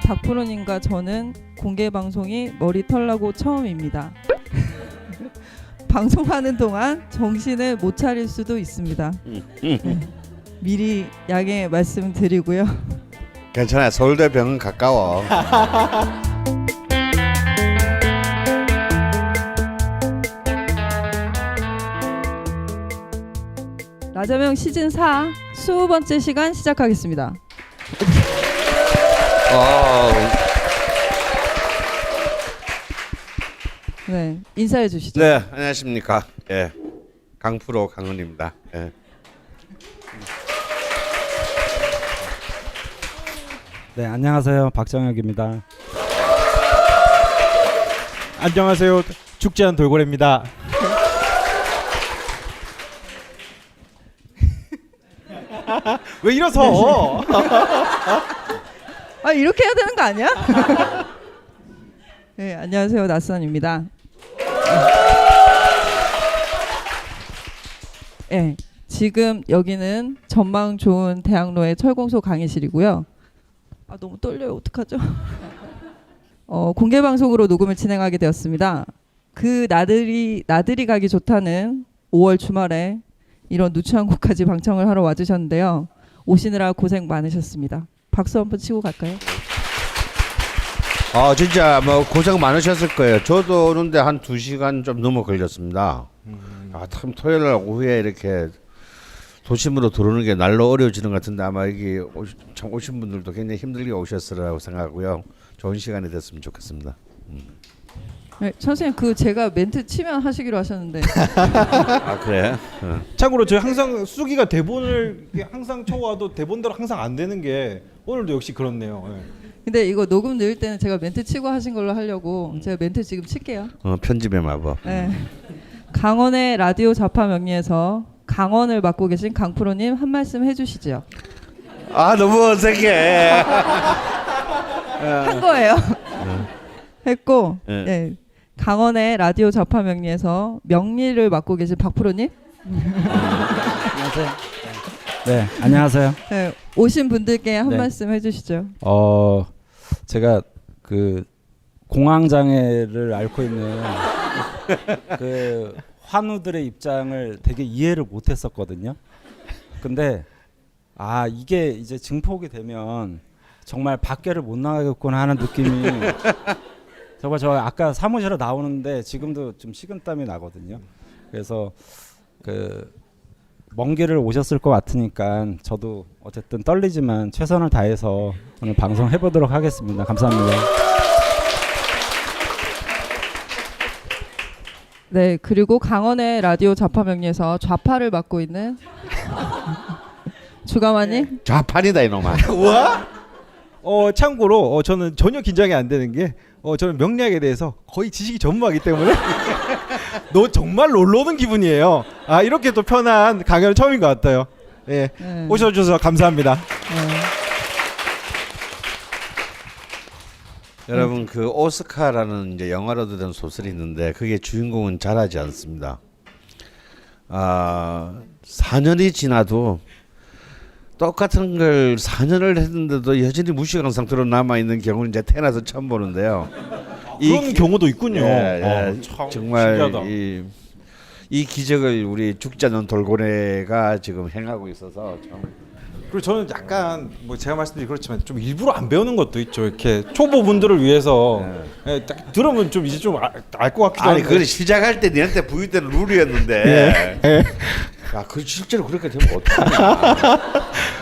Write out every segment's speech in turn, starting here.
박프로님과 저는 공개 방송이 머리털 나고 처음입니다. 방송하는 동안 정신을 못 차릴 수도 있습니다. 네, 미리 양해 말씀드리고요. 괜찮아요. 서울대 병원 가까워. 라자명 시즌 4 20번째 시간 시작하겠습니다. 네, 인사해 주시죠. 네, 안녕하십니까. 예, 강프로 강은입니다. 예. 네, 안녕하세요. 박정혁입니다. 안녕하세요. 죽지 않은 돌고래입니다. 왜 이러서? 아, 이렇게 해야 되는 거 아니야? 네, 안녕하세요. 낯선입니다. 네, 지금 여기는 전망 좋은 대학로의 철공소 강의실이고요. 아, 너무 떨려요. 어떡하죠? 공개 방송으로 녹음을 진행하게 되었습니다. 그 나들이 가기 좋다는 5월 주말에 이런 누추한 곳까지 방청을 하러 와주셨는데요. 오시느라 고생 많으셨습니다. 박수 한번 치고 갈까요? 진짜 뭐 고생 많으셨을 거예요. 저도 오는데 한 2시간 좀 넘어 걸렸습니다. 참 토요일 날 오후에 이렇게 도심으로 들어오는 게 날로 어려워지는 것 같은데 아마 여기 오신 분들도 굉장히 힘들게 오셨으라고 생각하고요. 좋은 시간이 됐으면 좋겠습니다. 네, 선생님 제가 멘트 치면 하시기로 하셨는데. 아 그래? 참고로 저희 항상 수기가 대본을 항상 쳐와도 대본대로 항상 안 되는 게 오늘도 역시 그렇네요. 네. 근데 이거 녹음 넣을 때는 제가 멘트 치고 하신 걸로 하려고 제가 멘트 지금 칠게요. 편집의 마법. 네. 강원의 라디오 좌파 명리에서 강원을 맡고 계신 강프로님 한 말씀 해주시죠. 아 너무 어색해. 한 거예요. 했고, 네. 네. 강원의 라디오 좌파 명리에서 명리를 맡고 계신 박프로님. 안녕하세요. 네, 안녕하세요. 네, 오신 분들께 한 네. 말씀 해주시죠. 제가 그 공황 장애를 앓고 있는 그 환우들의 입장을 되게 이해를 못했었거든요. 근데 이게 이제 증폭이 되면 정말 밖에를 못 나가겠구나 하는 느낌이 정말 저 아까 사무실에 나오는데 지금도 좀 식은땀이 나거든요. 그래서 그 먼 길을 오셨을 것 같으니까 저도 어쨌든 떨리지만 최선을 다해서 오늘 방송 해보도록 하겠습니다. 감사합니다. 네, 그리고 강원의 라디오 좌파 명리에서 좌파를 맡고 있는 주가마님. 좌판이다 이놈아. 와? 참고로 저는 전혀 긴장이 안 되는 게 저는 명리학에 대해서 거의 지식이 전무하기 때문에 너 정말 놀러 오는 기분이에요. 이렇게 또 편한 강연은 처음인 것 같아요. 예, 네. 오셔주셔서 감사합니다. 네. 여러분 그 오스카라는 이제 영화로도 된 소설이 있는데 그게 주인공은 잘하지 않습니다. 4년이 지나도 똑같은 걸 4년을 했는데도 여전히 무식한 상태로 남아 있는 경우는 이제 태어나서 처음 보는데요. 그런 경우도 있군요. 참 정말 신기하다. 이 기적을 우리 죽지 않는 돌고래가 지금 행하고 있어서 참. 그리고 저는 약간 제가 말씀드린 그렇지만 좀 일부러 안 배우는 것도 있죠. 이렇게 초보분들을 위해서 딱 들으면 좀 이제 좀 알 것 같기도 아니 한데. 그걸 시작할 때 니한테 부위 때는 룰이었는데. 그 실제로 그렇게 되면 어떡하냐.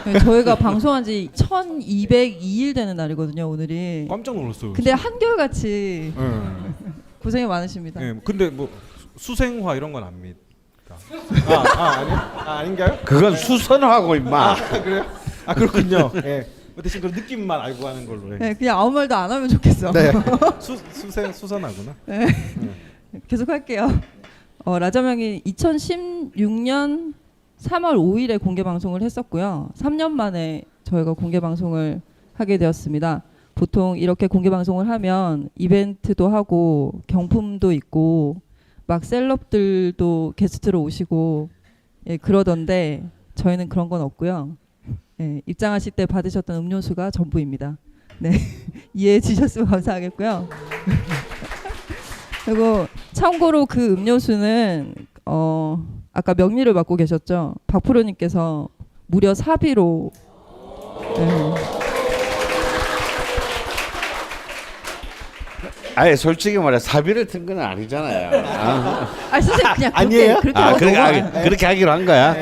네, 저희가 방송한 지 1202일 되는 날이거든요, 오늘이. 깜짝 놀랐어요. 근데 한결같이 고생이 많으십니다. 근데 수생화 이런 건 압니까? 아닌가요? 그건 수선화고 임마. 그래요? 그렇군요. 대신 그 느낌만 알고 하는 걸로 해. 네, 그냥 아무 말도 안 하면 좋겠어. 네. 수선하구나. 네. 계속 할게요. 라자명이 2016년 3월 5일에 공개 방송을 했었고요. 3년 만에 저희가 공개 방송을 하게 되었습니다. 보통 이렇게 공개 방송을 하면 이벤트도 하고 경품도 있고 막 셀럽들도 게스트로 오시고 그러던데 저희는 그런 건 없고요. 입장하실 때 받으셨던 음료수가 전부입니다. 네, 이해해 주셨으면 감사하겠고요. 그리고 참고로 그 음료수는 아까 명리를 맡고 계셨죠. 박프로님께서 무려 사비로. 네. 아예 솔직히 말해 사비를 튼 건 아니잖아요. 아 선생님 그냥 아니에요? 그렇게 그렇게 하기로 한 거야.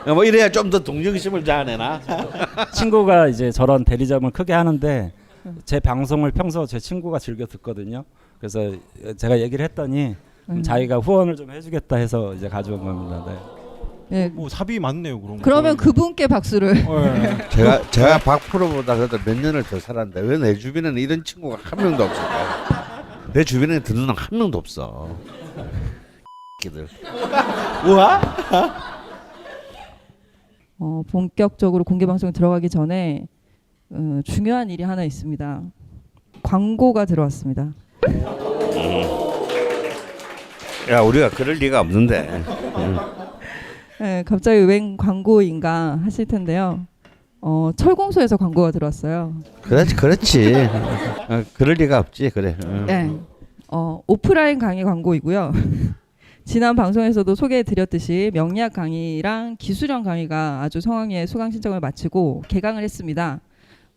뭐 이래야 좀 더 동정심을 자아내나. 친구가 이제 저런 대리점을 크게 하는데 제 방송을 평소 제 친구가 즐겨 듣거든요. 그래서 제가 얘기를 했더니 자기가 후원을 좀 해주겠다 해서 이제 가져온 겁니다. 네. 네. 뭐 삽입이 많네요, 그럼. 그러면 그분께 박수를. 네. 제가 박프로보다 그래도 몇 년을 더 살았는데 왜 내 주변에는 이런 친구가 한 명도 없을까? 내 주변에 듣는 놈 한 명도 없어. 끼들. 우와? 본격적으로 공개 방송 들어가기 전에 중요한 일이 하나 있습니다. 광고가 들어왔습니다. 야 우리가 그럴 리가 없는데. 네, 갑자기 웬 광고인가 하실 텐데요. 철공소에서 광고가 들어왔어요. 그렇지. 그럴 리가 없지. 그래. 네. 오프라인 강의 광고이고요. 지난 방송에서도 소개해드렸듯이 명리학 강의랑 기술형 강의가 아주 성황리에 수강 신청을 마치고 개강을 했습니다.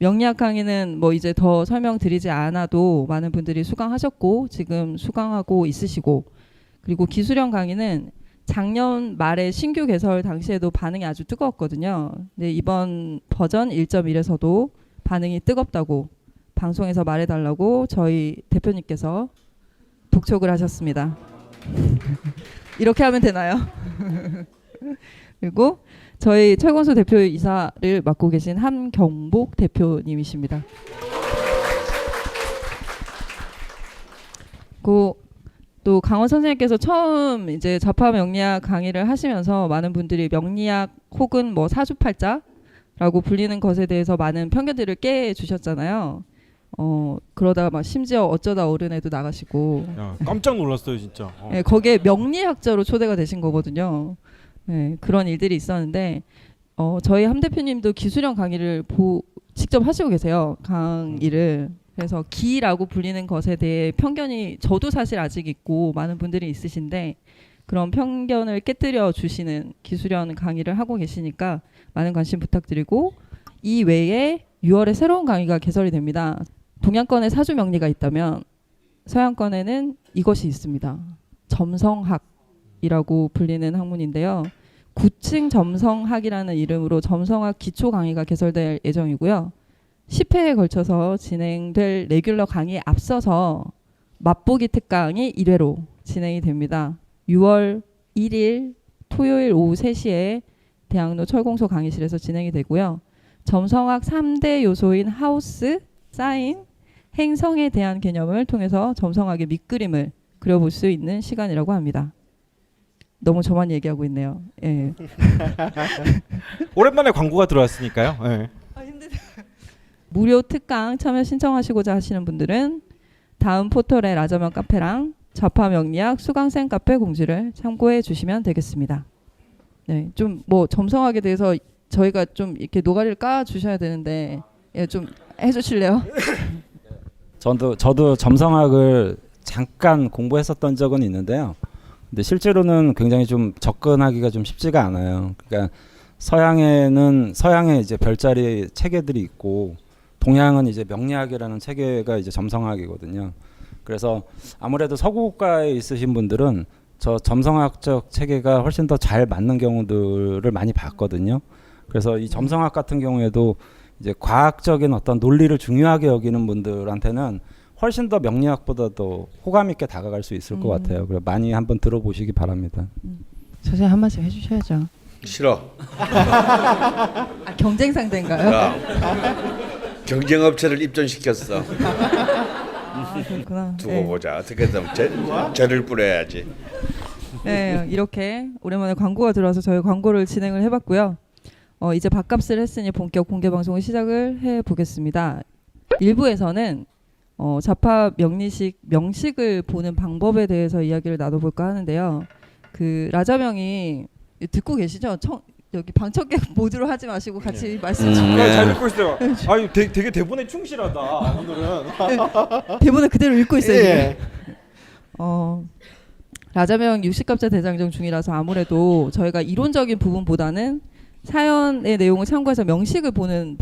명리학 강의는 뭐 이제 더 설명드리지 않아도 많은 분들이 수강하셨고 지금 수강하고 있으시고, 그리고 기술형 강의는 작년 말에 신규 개설 당시에도 반응이 아주 뜨거웠거든요. 근데 이번 버전 1.1에서도 반응이 뜨겁다고 방송에서 말해달라고 저희 대표님께서 독촉을 하셨습니다. 이렇게 하면 되나요? 그리고 저희 철권소 대표이사를 맡고 계신 함경복 대표님이십니다. 또 강원 선생님께서 처음 이제 좌파 명리학 강의를 하시면서 많은 분들이 명리학 혹은 뭐 사주팔자라고 불리는 것에 대해서 많은 편견들을 깨주셨잖아요. 그러다가 막 심지어 어쩌다 어른에도 나가시고. 야, 깜짝 놀랐어요, 진짜. 네, 거기에 명리학자로 초대가 되신 거거든요. 네, 그런 일들이 있었는데 저희 함 대표님도 기술형 강의를 직접 하시고 계세요. 강의를. 그래서 기라고 불리는 것에 대해 편견이 저도 사실 아직 있고 많은 분들이 있으신데 그런 편견을 깨뜨려 주시는 기술형 강의를 하고 계시니까 많은 관심 부탁드리고, 이 외에 6월에 새로운 강의가 개설이 됩니다. 동양권에 사주 명리가 있다면 서양권에는 이것이 있습니다. 점성학이라고 불리는 학문인데요. 9층 점성학이라는 이름으로 점성학 기초 강의가 개설될 예정이고요. 10회에 걸쳐서 진행될 레귤러 강의에 앞서서 맛보기 특강이 1회로 진행이 됩니다. 6월 1일 토요일 오후 3시에 대학로 철공소 강의실에서 진행이 되고요. 점성학 3대 요소인 하우스, 사인, 행성에 대한 개념을 통해서 점성학의 밑그림을 그려볼 수 있는 시간이라고 합니다. 너무 저만 얘기하고 있네요. 예. 오랜만에 광고가 들어왔으니까요. 네. 무료 특강 참여 신청하시고자 하시는 분들은 다음 포털의 라자명 카페랑 좌파 명리학 수강생 카페 공지를 참고해 주시면 되겠습니다. 네, 좀 뭐 점성학에 대해서 저희가 좀 이렇게 노가리를 까 주셔야 되는데 예, 좀 해주실래요? 저도 점성학을 잠깐 공부했었던 적은 있는데요. 근데 실제로는 굉장히 좀 접근하기가 좀 쉽지가 않아요. 그러니까 서양에 이제 별자리 체계들이 있고 동양은 이제 명리학이라는 체계가 이제 점성학이거든요. 그래서 아무래도 서구 국가에 있으신 분들은 저 점성학적 체계가 훨씬 더 잘 맞는 경우들을 많이 봤거든요. 그래서 이 점성학 같은 경우에도 이제 과학적인 어떤 논리를 중요하게 여기는 분들한테는 훨씬 더 명리학보다도 호감 있게 다가갈 수 있을 것 같아요. 그래서 많이 한번 들어보시기 바랍니다. 선생님 한 말씀 해주셔야죠. 싫어. 경쟁 상대인가요? 경쟁업체를 입점시켰어. 그렇구나. 두고 네. 보자. 어떻게든 죄를 뿌려야지. 네, 이렇게 오랜만에 광고가 들어와서 저희 광고를 진행을 해봤고요. 이제 밥값을 했으니 본격 공개 방송을 시작을 해보겠습니다. 1부에서는 좌파 명식을 보는 방법에 대해서 이야기를 나눠볼까 하는데요. 그 라자명이 듣고 계시죠? 여기 방청객 모드로 하지 마시고 같이 말씀 좀. 잘 읽고 있어요. 아유 되게 대본에 충실하다 오늘은. 대본을 그대로 읽고 있어요. 지금. 예. 라자명 60갑자 대장정 중이라서 아무래도 저희가 이론적인 부분보다는 사연의 내용을 참고해서 명식을 보는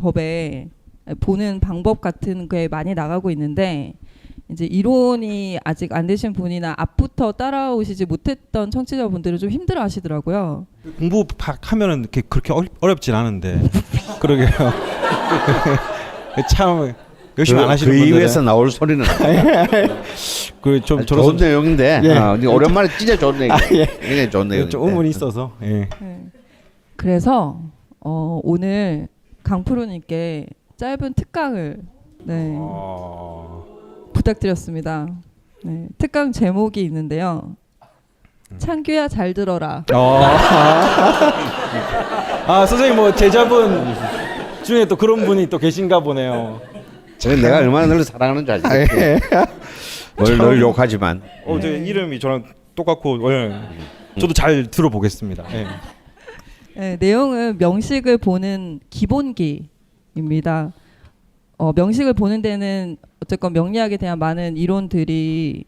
방법 같은 게 많이 나가고 있는데 이제 이론이 아직 안 되신 분이나 앞부터 따라오시지 못했던 청취자분들은 좀 힘들어하시더라고요. 공부 하면은 이렇게 그렇게 어렵진 않은데. 그러게요. 참 열심히 안 하시는 그 분들은 입에서 나올 소리는 그좀 좋은 내용인데 예. 오랜만에 진짜 좋은 내용. 예. 굉장히 좋은 내용인데. 좀 의문이 있어서. 예. 네. 그래서 오늘 강프로님께 짧은 특강을 부탁드렸습니다. 네, 특강 제목이 있는데요. 창규야 잘 들어라. 선생님 뭐 제자분 중에 또 그런 분이 또 계신가 보네요. 내가 얼마나 너를 사랑하는 줄 알지. 예. 널 욕하지만. 제 이름이 저랑 똑같고 저도 잘 들어보겠습니다. 예. 네, 내용은 명식을 보는 기본기입니다. 명식을 보는 데는 어쨌건 명리학에 대한 많은 이론들이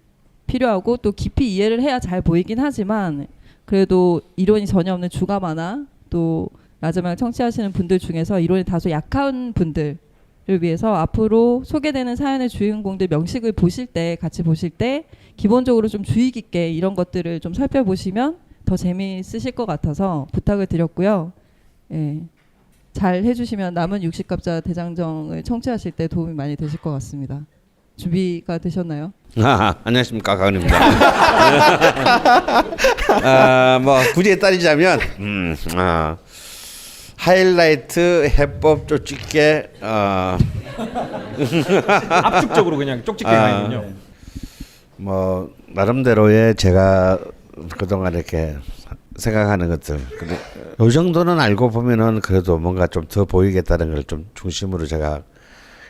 필요하고 또 깊이 이해를 해야 잘 보이긴 하지만 그래도 이론이 전혀 없는 주가마나 또 라자명을 청취하시는 분들 중에서 이론이 다소 약한 분들을 위해서 앞으로 소개되는 사연의 주인공들 명식을 같이 보실 때 기본적으로 좀 주의 깊게 이런 것들을 좀 살펴보시면 더 재미있으실 것 같아서 부탁을 드렸고요. 예. 잘 해주시면 남은 60갑자 대장정을 청취하실 때 도움이 많이 되실 것 같습니다. 준비가 되셨나요? 안녕하십니까, 가은입니다. 뭐 굳이 따지자면 하이라이트 해법 쪽집게 압축적으로 그냥 쪽집게 가는군요. 뭐 나름대로의 제가 그동안 이렇게 생각하는 것들 요 정도는 알고 보면은 그래도 뭔가 좀 더 보이겠다는 걸 좀 중심으로 제가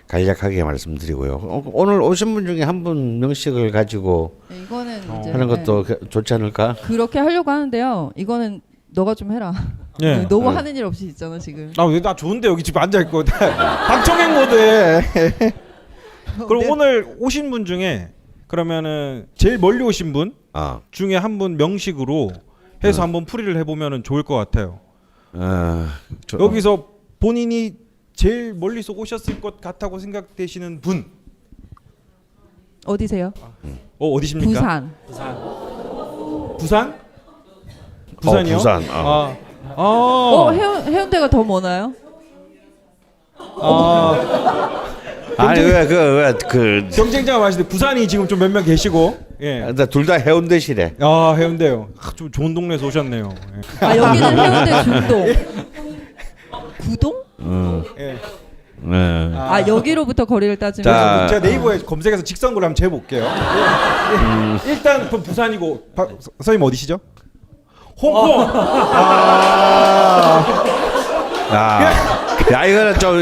간략하게 말씀드리고요. 오늘 오신 분 중에 한 분 명식을 가지고 네, 이거는 이제 하는 것도 좋지 않을까? 그렇게 하려고 하는데요. 이거는 너가 좀 해라. 예. 너무 하는 일 없이 있잖아 지금. 나 좋은데 여기 지금 앉아 있고 방청객 모드에. 그럼 오늘 오신 분 중에 그러면은 제일 멀리 오신 분 중에 한 분 명식으로 해서 한번 풀이를 해보면은 좋을 것 같아요. 여기서 본인이 제일 멀리서 오셨을 것 같다고 생각되시는 분 어디세요? 어디십니까? 부산. 부산? 부산이요? 부산. 해운대가 더 머나요? 아니 그 경쟁자가 많으신데 부산이 지금 좀 몇 명 계시고. 예. 둘 다 해운대시래. 해운대요. 좀 좋은 동네에서 오셨네요. 예. 여기는 해운대 중동. 구동? 예. 여기로부터 거리를 따지면 자, 제가 네이버에 검색해서 직선거를 한번 재볼게요. 일단 그럼 부산이고 선생님 어디시죠? 홍콩. 야 이거는 좀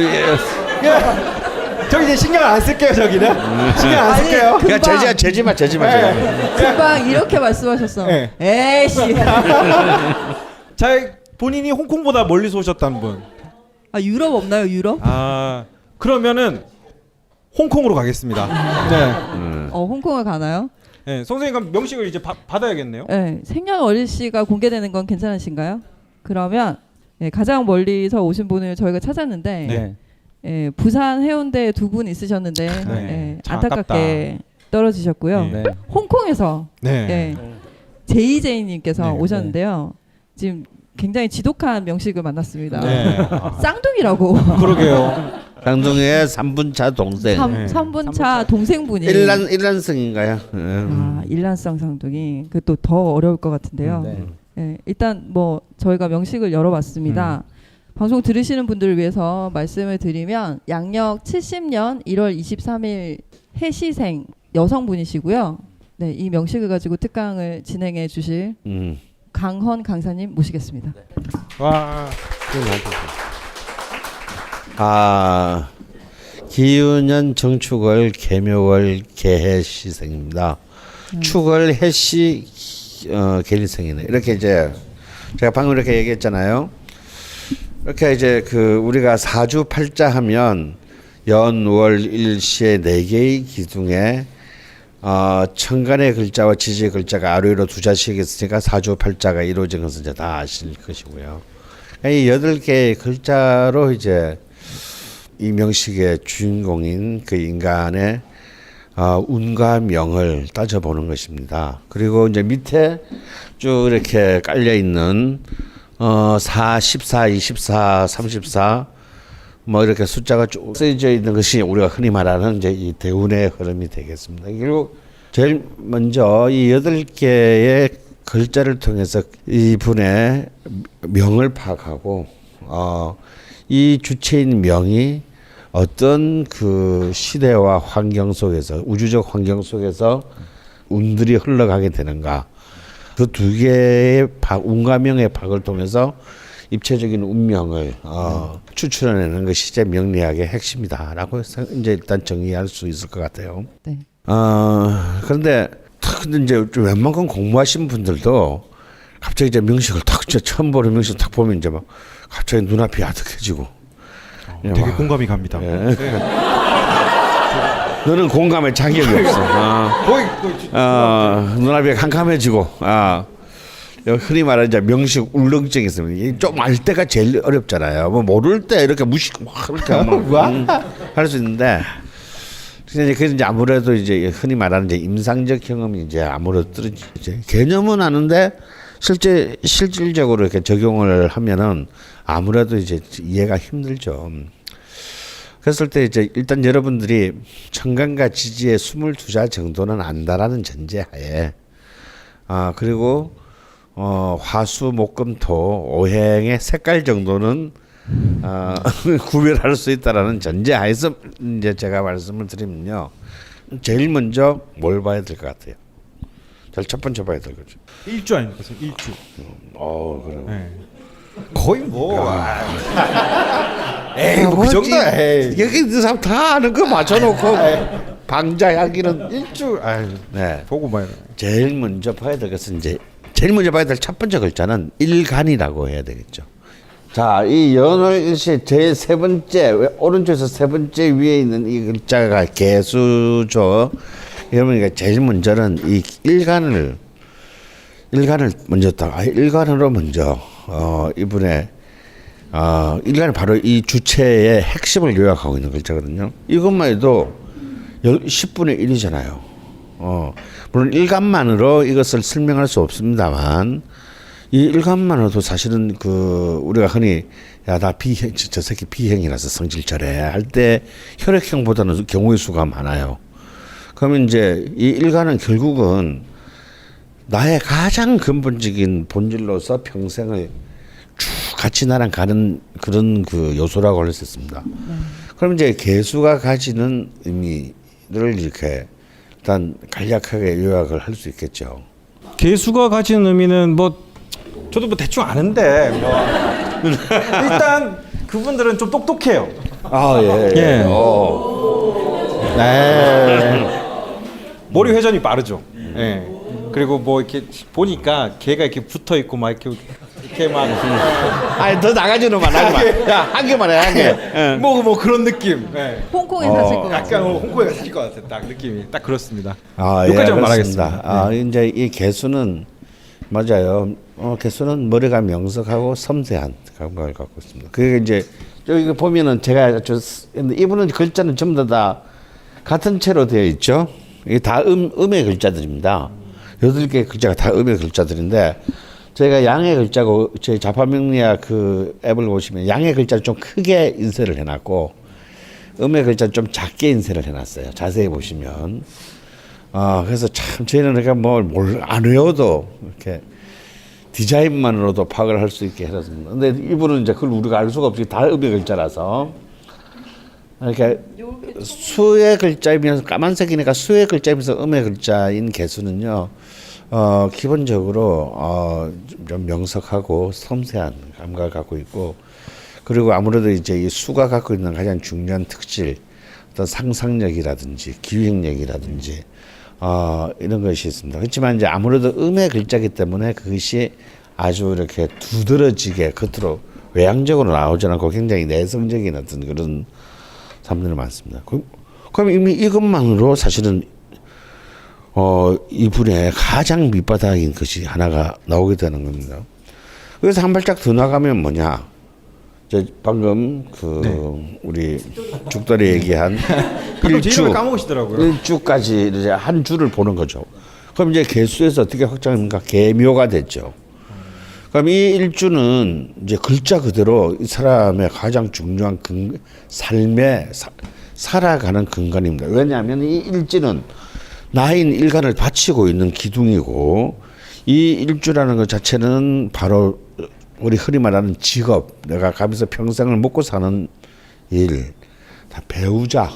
저기 이제 신경 안 쓸게요. 저기는 신경 안 쓸게요. 금방, 재지마. 금방 이렇게 말씀하셨어. 네. 에이씨. 자, 본인이 홍콩보다 멀리서 오셨다는 분. 유럽 없나요? 유럽? 그러면은 홍콩으로 가겠습니다. 네. 홍콩을 가나요? 네, 선생님 그럼 명식을 이제 받아야겠네요. 네, 생년월일시가 공개되는 건 괜찮으신가요? 그러면 가장 멀리서 오신 분을 저희가 찾았는데 네. 부산 해운대에 두 분 있으셨는데 참 안타깝게 떨어지셨고요. 네. 홍콩에서 네. 제이제이님께서 네. 오셨는데요. 지금 굉장히 지독한 명식을 만났습니다. 네. 쌍둥이라고. 그러게요. 강동의 3분차 동생. 3분차 동생분이 일란성인가요? 일란성 쌍둥이. 그 또 더 어려울 것 같은데요. 일단 뭐 저희가 명식을 열어봤습니다. 방송 들으시는 분들을 위해서 말씀을 드리면 양력 70년 1월 23일 해시생 여성분이시고요. 네, 이 명식을 가지고 특강을 진행해 주실 강헌 강사님 모시겠습니다. 와. 기유년 정축월 개묘월 개해시생입니다. 축월 해시 개일생이네. 이렇게 이제 제가 방금 이렇게 얘기했잖아요. 이렇게 이제 그 우리가 사주팔자 하면 연월 일시의 네 개의 기둥에 천간의 글자와 지지의 글자가 아래로 두 자씩 있으니까 사주팔자가 이루어진 것은 이제 다 아실 것이고요. 이 8개의 글자로 이제 이 명식의 주인공인 그 인간의 운과 명을 따져보는 것입니다. 그리고 이제 밑에 쭉 이렇게 깔려 있는 4, 14, 24, 34 뭐 이렇게 숫자가 쭉 쓰여져 있는 것이 우리가 흔히 말하는 이제 이 대운의 흐름이 되겠습니다. 그리고 제일 먼저 이 8개의 글자를 통해서 이분의 명을 파악하고 이 주체인 명이 어떤 그 시대와 환경 속에서 우주적 환경 속에서 운들이 흘러가게 되는가 그 두 개의 운과 명의 파악을 통해서 입체적인 운명을 추출해내는 것이 이제 명리학의 핵심이다라고 이제 일단 정의할 수 있을 것 같아요. 네. 그런데 이제 웬만큼 공부하신 분들도 갑자기 이제 명식을 탁 처음 보는 명식을 탁 보면 이제 막 갑자기 눈앞이 아득해지고 되게 공감이 갑니다. 예. 너는 공감할 자격이 없어. 거의 눈앞이 캄캄해지고 흔히 말하는 이제 명식 울렁증이 있습니다. 좀 알 때가 제일 어렵잖아요. 뭐 모를 때 이렇게 무식 막 이렇게 할 수 있는데 그래서 이제 아무래도 이제 흔히 말하는 이제 임상적 경험이 이제 아무래도 이제 개념은 아는데 실질적으로 이렇게 적용을 하면은 아무래도 이제 이해가 힘들죠. 그랬을 때 이제 일단 여러분들이 천간과 지지의 22자 정도는 안다라는 전제하에 그리고 화수 목금토 오행의 색깔 정도는 구별할 수 있다라는 전제하에서 이제 제가 말씀을 드리면요. 제일 먼저 뭘 봐야 될 것 같아요. 제일 첫 번째 봐야 될 거죠. 일주 아닙니까? 일주. 그럼. 네. 거의 뭐. 에이, 그 정도. 에이. 여기 있는 사람 다 아는 거 맞춰놓고 방자하기는 일주. 아유. 네. 보고 봐야 돼. 제일 먼저 봐야 될 것은 이제 제일 먼저 봐야 될 첫 번째 글자는 일간이라고 해야 되겠죠. 자, 이 연월일시 제일 세 번째 오른쪽에서 세 번째 위에 있는 이 글자가 개수죠. 그러니까 제일 먼저는 이 일간을 먼저 일간으로 먼저 이분의 일간은 바로 이 주체의 핵심을 요약하고 있는 글자거든요. 이것만 해도 10분의 1이잖아요. 물론 일간만으로 이것을 설명할 수 없습니다만 이 일간만으로도 사실은 그 우리가 흔히 야 나 비행 저 새끼 비행이라서 성질 저래 할 때 혈액형보다는 경우의 수가 많아요. 그러면 이제 이 일간은 결국은 나의 가장 근본적인 본질로서 평생을 쭉 같이 나랑 가는 그런 그 요소라고 할 수 있습니다. 그럼 이제 개수가 가지는 의미를 이렇게 일단 간략하게 요약을 할 수 있겠죠. 개수가 가지는 의미는 뭐 저도 뭐 대충 아는데 뭐 일단 그분들은 좀 똑똑해요. 예. 예. 네. 머리 회전이 빠르죠. 예. 그리고 뭐 이렇게 보니까 개가 이렇게 붙어 있고 막 이렇게 막 아니 더 나가지는 마. 야, 한 개만 해, 한 개. 뭐 그런 느낌. 예. 홍콩에 사실 것 같아요. 약간 홍콩에 사실 것 같아. 딱 느낌이 딱 그렇습니다. 예, 여기까지만 그렇습니다. 말하겠습니다. 이제 이 개수는 맞아요. 개수는 머리가 명석하고 섬세한 감각을 갖고 있습니다. 그게 이제 여기 보면은 제가 이분은 글자는 전부 다 같은 채로 되어 있죠. 이게 다 음의 글자들입니다. 8개 글자가 다 음의 글자들인데 저희가 양의 글자고 저희 자파명리학 그 앱을 보시면 양의 글자를 좀 크게 인쇄를 해놨고 음의 글자를 좀 작게 인쇄를 해놨어요. 자세히 보시면. 그래서 참 저희는 그러니까 뭘 안 외워도 이렇게 디자인만으로도 파악을 할 수 있게 해놨습니다. 근데 이분은 이제 그걸 우리가 알 수가 없이 다 음의 글자라서 이렇게 수의 글자이면서 까만색이니까 수의 글자이면서 음의 글자인 개수는요. 기본적으로 좀 명석하고 섬세한 감각을 갖고 있고 그리고 아무래도 이제 이 수가 갖고 있는 가장 중요한 특질 어떤 상상력이라든지 기획력이라든지 이런 것이 있습니다. 그렇지만 이제 아무래도 음의 글자이기 때문에 그것이 아주 이렇게 두드러지게 겉으로 외향적으로 나오지 않고 굉장히 내성적인 어떤 그런 사람들이 많습니다. 그럼 이미 이것만으로 사실은 이분의 가장 밑바닥인 것이 하나가 나오게 되는 겁니다. 그래서 한 발짝 더 나가면 뭐냐? 방금 우리 죽돌이 얘기한 제 이름을 까먹으시더라고요. 일주까지 이제 한 주를 보는 거죠. 그럼 이제 개수에서 어떻게 확장합니까? 개묘가 됐죠. 그럼 이 일주는 이제 글자 그대로 이 사람의 가장 중요한 삶의 살아가는 근간입니다. 왜냐하면 이 일지는 나인 일간을 바치고 있는 기둥이고, 이 일주라는 것 자체는 바로 우리 흔히 말하는 직업, 내가 가면서 평생을 먹고 사는 일, 다 배우자,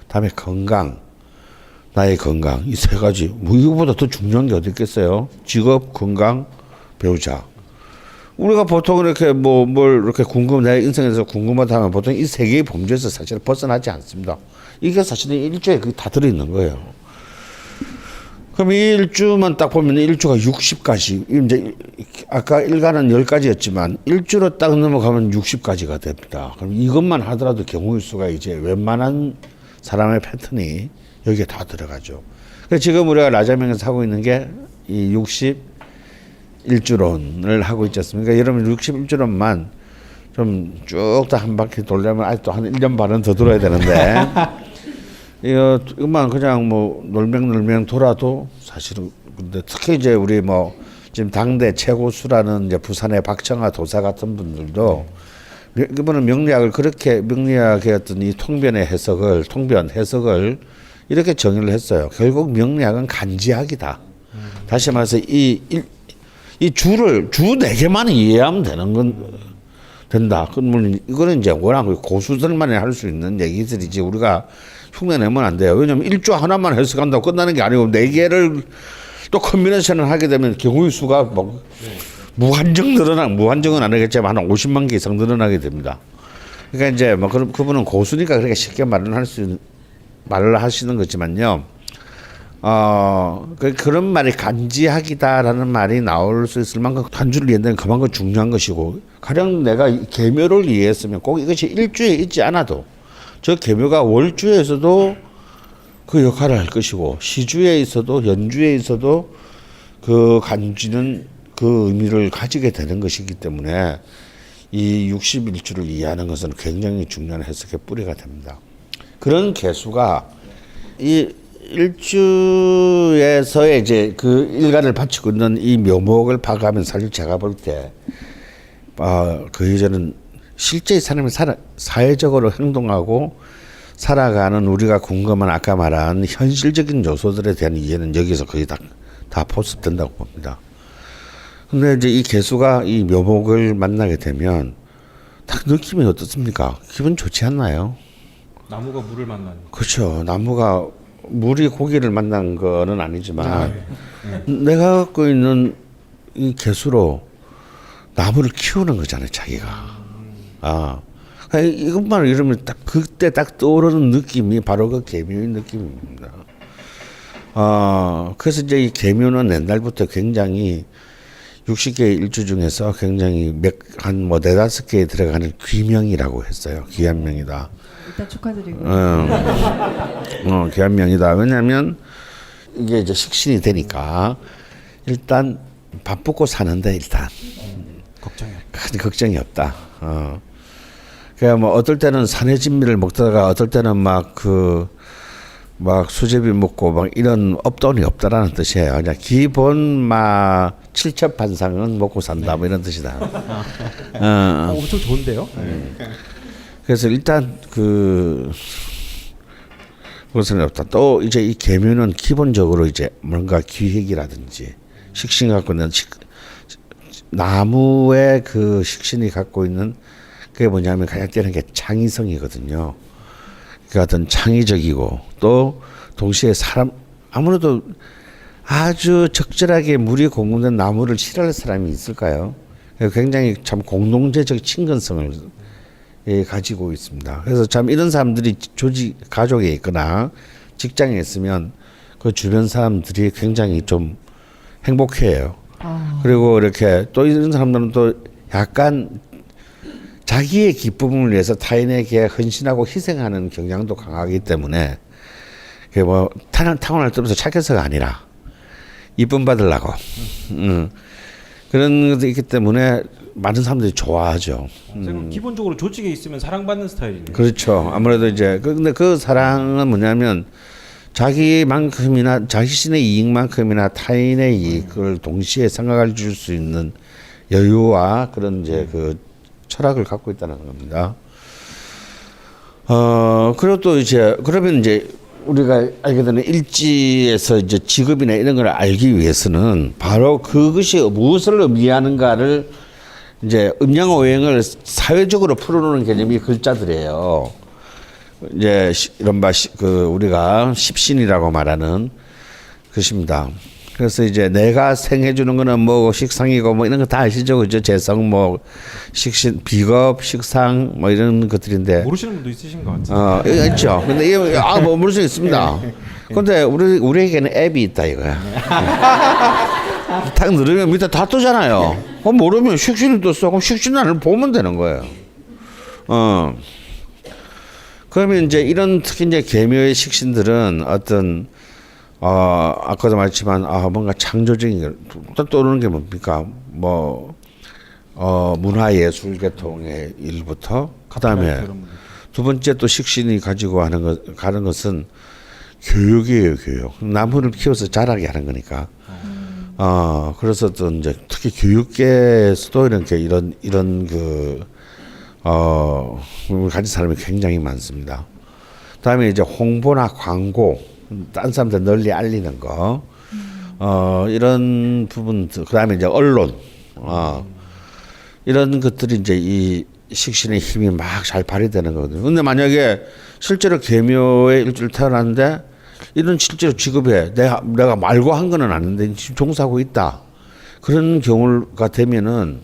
다음에 건강, 나의 건강, 이 세 가지. 뭐 이거보다 더 중요한 게 어디 있겠어요? 직업, 건강, 배우자. 우리가 보통 이렇게 뭘 이렇게 내 인생에서 궁금하다 하면 보통 이 세 개의 범주에서 사실 벗어나지 않습니다. 이게 사실은 일주에 그게 다 들어있는 거예요. 그럼 이 일주만 딱 보면 일주가 60가지, 이제 아까 일간은 10가지였지만 일주로 딱 넘어가면 60가지가 됩니다. 그럼 이것만 하더라도 경우의 수가 이제 웬만한 사람의 패턴이 여기에 다 들어가죠. 그래서 지금 우리가 라자명에서 하고 있는 게 이 61주론을 하고 있지 않습니까? 여러분 61주론만 좀 쭉 다 한 바퀴 돌려면 아직도 한 1년 반은 더 돌아야 되는데 이것만 그냥 뭐 놀맹 돌아도 사실은, 근데 특히 이제 우리 지금 당대 최고수라는 이제 부산의 박정아 도사 같은 분들도 이번은 명리학을 그렇게, 명리학의 어떤 이 통변 해석을 이렇게 정의를 했어요. 결국 명리학은 간지학이다. 다시 말해서 이 주 4개만 이해하면 된다. 그러면 이거는 이제 워낙 고수들만이 할 수 있는 얘기들이지 우리가 흉내내면 안 돼요. 왜냐하면 일주 하나만 해석한다고 끝나는 게 아니고 4개를 또 컨비네이션을 하게 되면 경우의 수가 무한정은 아니겠지만 한 50만 개 이상 늘어나게 됩니다. 그러니까 이제 그분은 고수니까 그렇게 쉽게 말을 하시는 거지만요. 그런 말이 간지학이다라는 말이 나올 수 있을 만큼 한 줄을 이해한다는 그만큼 중요한 것이고, 가령 내가 계묘를 이해했으면 꼭 이것이 일주에 있지 않아도 저 계묘가 월주에서도 그 역할을 할 것이고, 시주에 있어도 연주에 있어도 그 간지는 그 의미를 가지게 되는 것이기 때문에 이 61주를 이해하는 것은 굉장히 중요한 해석의 뿌리가 됩니다. 그런 개수가 이 일주에서의 이제 그 일간을 바치고 있는 이 묘목을 파악하면 사실 제가 볼 때, 그 이제는 실제 사람이 사회적으로 행동하고 살아가는 우리가 궁금한 아까 말한 현실적인 요소들에 대한 이해는 여기서 거의 다 포섭된다고 봅니다. 근데 이제 이 개수가 이 묘목을 만나게 되면 딱 느낌이 어떻습니까? 기분 좋지 않나요? 나무가 물을 만나는. 그렇죠. 나무가 물이 고기를 만난 거는 아니지만 내가 갖고 있는 이 개수로 나무를 키우는 거잖아요, 자기가. 이것만 이러면 딱 그때 딱 떠오르는 느낌이 바로 그 계묘의 느낌입니다. 그래서 이제 이 계묘는 옛날부터 굉장히 60개의 일주 중에서 굉장히 한 4-5개에 들어가는 귀명이라고 했어요. 귀한 명이다. 일단 축하드리고. 귀한 명이다. 왜냐하면 이게 이제 식신이 되니까 일단 바쁘고 사는데 일단 큰 걱정이 없다. 그냥 뭐 어떨 때는 산의 진미를 먹다가 어떨 때는 막 수제비 먹고 막 이런 업돈이 없다라는 뜻이에요. 그냥 기본 칠첩반상은 먹고 산다 뭐 이런 뜻이다. 엄청 좋은데요? 그래서 일단 그것은 없다. 또 이제 이 계묘는 기본적으로 이제 뭔가 기획이라든지 식신이 갖고 있는 나무의 그 식신이 갖고 있는 그게 뭐냐면 가장 뛰어난 게 창의성이거든요. 그 어떤 창의적이고 또 동시에 아무래도 아주 적절하게 물이 공급된 나무를 싫어할 사람이 있을까요? 굉장히 참 공동체적 친근성을 가지고 있습니다. 그래서 참 이런 사람들이 가족에 있거나 직장에 있으면 그 주변 사람들이 굉장히 좀 행복해요. 그리고 이렇게 또 이런 사람들은 또 약간 자기의 기쁨을 위해서 타인에게 헌신하고 희생하는 경향도 강하기 때문에 그게 뭐 타고날 때부터 착해서가 아니라 이쁨 받으려고 그런 것도 있기 때문에 많은 사람들이 좋아하죠. 그럼 기본적으로 조직에 있으면 사랑받는 스타일이네요. 그렇죠. 아무래도 이제 근데 그 사랑은 뭐냐면 자기만큼이나 자신의 이익만큼이나 타인의 이익을 동시에 생각할 줄 수 있는 여유와 그런 이제 그 철학을 갖고 있다는 겁니다. 그리고 또 이제 그러면 이제 우리가 알게 되는 일지에서 이제 직업이나 이런 걸 알기 위해서는 바로 그것이 무엇을 의미하는가를 이제 음양오행을 사회적으로 풀어놓는 개념이 글자들이에요. 이제 이른바 그 우리가 십신이라고 말하는 것입니다. 그래서 이제 내가 생해주는 거는 뭐 식상이고 뭐 이런 거 다 아시죠, 그죠? 재성 뭐 식신, 비겁, 식상 뭐 이런 것들인데 모르시는 분도 있으신 것 같아요. 이거 있죠. 근데 이거 뭐 모를 수 있습니다. 근데 우리에게는 앱이 있다 이거야. 딱 누르면 밑에 다 뜨잖아요. 모르면 식신이 떴어. 그럼 식신란을 보면 되는 거예요. 그러면 이제 이런 특히 이제 계묘의 식신들은 어떤 아까도 말했지만 뭔가 창조적인 게 떠오르는 게 뭡니까? 뭐 문화예술 계통의 일부터 그다음에 두 번째 또 식신이 가지고 가는 것은 교육이에요, 교육. 나무를 키워서 자라게 하는 거니까. 그래서 또 이제 특히 교육계에서도 이런 가진 사람이 굉장히 많습니다. 그다음에 이제 홍보나 광고, 딴 사람들 널리 알리는 거, 이런 부분, 그다음에 이제 언론, 이런 것들이 이제 이 식신의 힘이 막 잘 발휘되는 거거든요. 근데 만약에 실제로 계묘의 일주를 태어났는데 이런 실제로 직업에 내가 말고 한 거는 아닌데 지금 종사하고 있다. 그런 경우가 되면은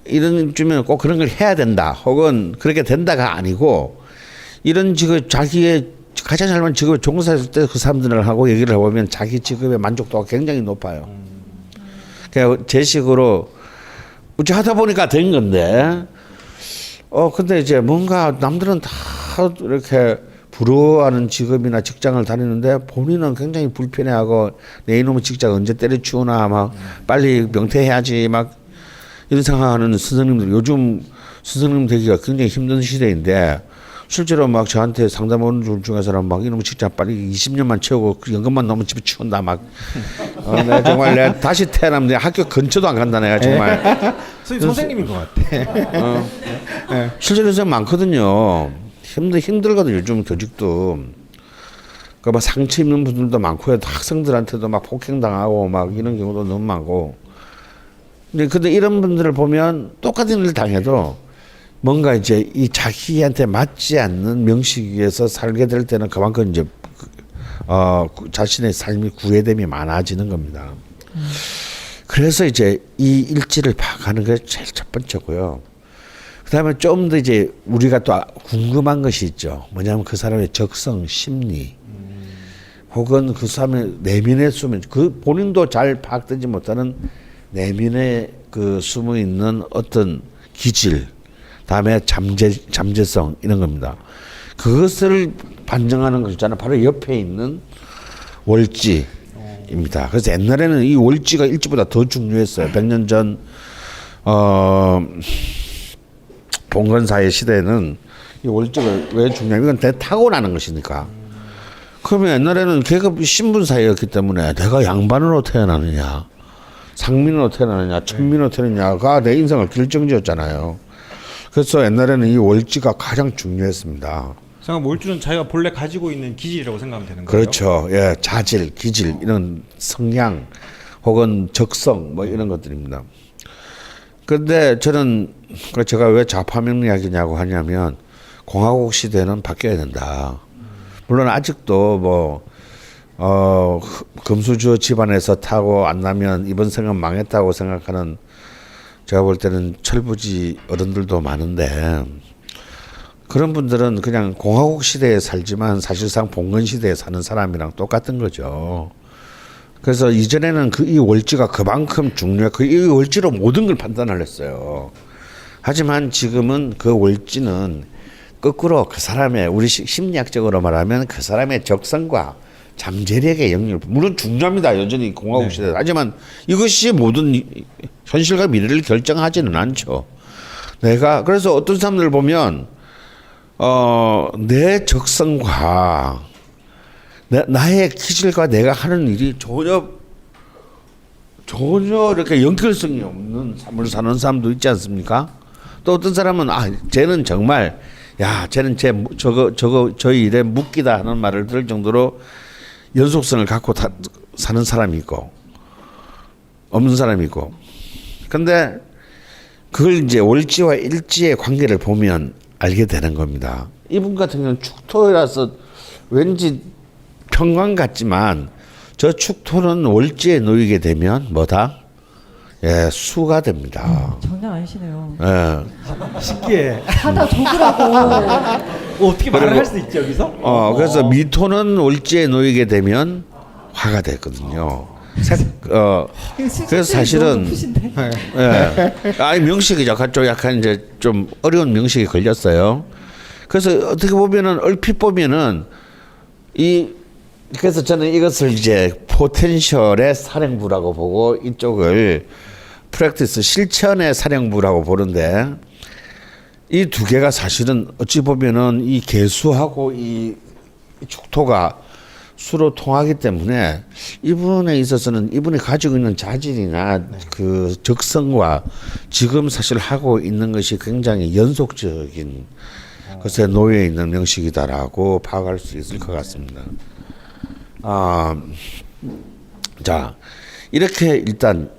이런 주면 꼭 그런 걸 해야 된다. 혹은 그렇게 된다가 아니고 이런 직업 자기의 가장 잘 맞는 직업에 종사했을 때 그 사람들하고 얘기를 해보면 자기 직업의 만족도가 굉장히 높아요. 그냥 제 식으로 어찌 하다 보니까 된 건데 근데 이제 뭔가 남들은 다 이렇게 부러워하는 직업이나 직장을 다니는데 본인은 굉장히 불편해하고 내 이놈의 직장 언제 때려치우나 막 빨리 명퇴해야지 막 이런 생각하는 선생님들 요즘 선생님 되기가 굉장히 힘든 시대인데 실제로 막 저한테 상담 오는 분 중에서는 막 이놈의 직장 빨리 20년만 채우고 그 연금만 넣으면 집에 치운다 막 내가 정말 내가 다시 태어나면 내 학교 근처도 안 간다 내가 정말 선생님인 것 같아. 실제로 선생님 많거든요. 힘들거든요. 요즘 교직도. 그러니까 막 상처 입는 분들도 많고요. 학생들한테도 막 폭행당하고 막 이런 경우도 너무 많고. 근데 이런 분들을 보면 똑같은 일을 당해도 뭔가 이제 이 자기한테 맞지 않는 명식에서 살게 될 때는 그만큼 이제 자신의 삶이 구애됨이 많아지는 겁니다. 그래서 이제 이 일지를 파악하는 게 제일 첫 번째고요. 그다음에 좀 더 이제 우리가 또 궁금한 것이 있죠. 뭐냐면 그 사람의 적성, 심리, 혹은 그 사람의 내면에 숨은 그 본인도 잘 파악되지 못하는 내면에 그 숨어 있는 어떤 기질, 다음에 잠재성 이런 겁니다. 그것을 반증하는 것 있잖아요. 바로 옆에 있는 월지입니다. 그래서 옛날에는 이 월지가 일지보다 더 중요했어요. 100년 전 봉건사의 시대에는 이 월지가 왜 중요하냐면 이건 타고나는 것이니까. 그러면 옛날에는 계급 신분사회였기 때문에 내가 양반으로 태어나느냐 상민으로 태어나느냐 천민으로 태어나느냐가 내 인생을 결정지었잖아요. 그래서 옛날에는 이 월지가 가장 중요했습니다. 생각 월주는 자기가 본래 가지고 있는 기질이라고 생각하면 되는 거예요. 그렇죠. 예, 자질, 기질 이런 성향 혹은 적성 뭐 이런 것들입니다. 그런데 저는 제가 왜 좌파명리학이냐고 하냐면 공화국 시대는 바뀌어야 된다. 물론 아직도 뭐 금수저 집안에서 타고 안 나면 이번 생은 망했다고 생각하는 제가 볼 때는 철부지 어른들도 많은데 그런 분들은 그냥 공화국 시대에 살지만 사실상 봉건 시대에 사는 사람이랑 똑같은 거죠. 그래서 이전에는 이 월지가 그만큼 중요해. 이 월지로 모든 걸 판단을 했어요. 하지만 지금은 그 월지는 거꾸로 그 사람의 우리 심리학적으로 말하면 그 사람의 적성과 잠재력의 영역을 물론 중요합니다. 여전히 공화국 시대. 하지만 이것이 모든 현실과 미래를 결정하지는 않죠. 내가 그래서 어떤 사람들 보면 내 적성과 나의 기질과 내가 하는 일이 전혀 이렇게 연결성이 없는 삶을 사는 사람도 있지 않습니까? 또 어떤 사람은 쟤는 정말 쟤는 저희 일에 묶이다 하는 말을 들을 정도로 연속성을 갖고 사는 사람이 있고 없는 사람이 있고. 근데 그걸 이제 월지와 일지의 관계를 보면 알게 되는 겁니다. 이분 같은 경우는 축토라서 왠지 평관 같지만 저 축토는 월지에 놓이게 되면 뭐다? 예, 수가 됩니다. 장난 아니시네요. 예. 신기해. 하다 적으라고. 어떻게 말을 할 수 있지 여기서? 그래서 미토는 월지에 놓이게 되면 화가 됐거든요. 그래서 사실은 명식이죠. 좀 약간 이제 좀 어려운 명식이 걸렸어요. 그래서 어떻게 보면은 얼핏 보면은 그래서 저는 이것을 이제 포텐셜의 사령부라고 보고 이쪽을 프랙티스 실천의 사령부라고 보는데 이 두 개가 사실은 어찌 보면은 이 개수하고 이 축토가 수로 통하기 때문에 이분에 있어서는 이분이 가지고 있는 자질이나 그 적성과 지금 사실 하고 있는 것이 굉장히 연속적인 것에 놓여 있는 명식이다라고 파악할 수 있을 것 같습니다. 자, 이렇게 일단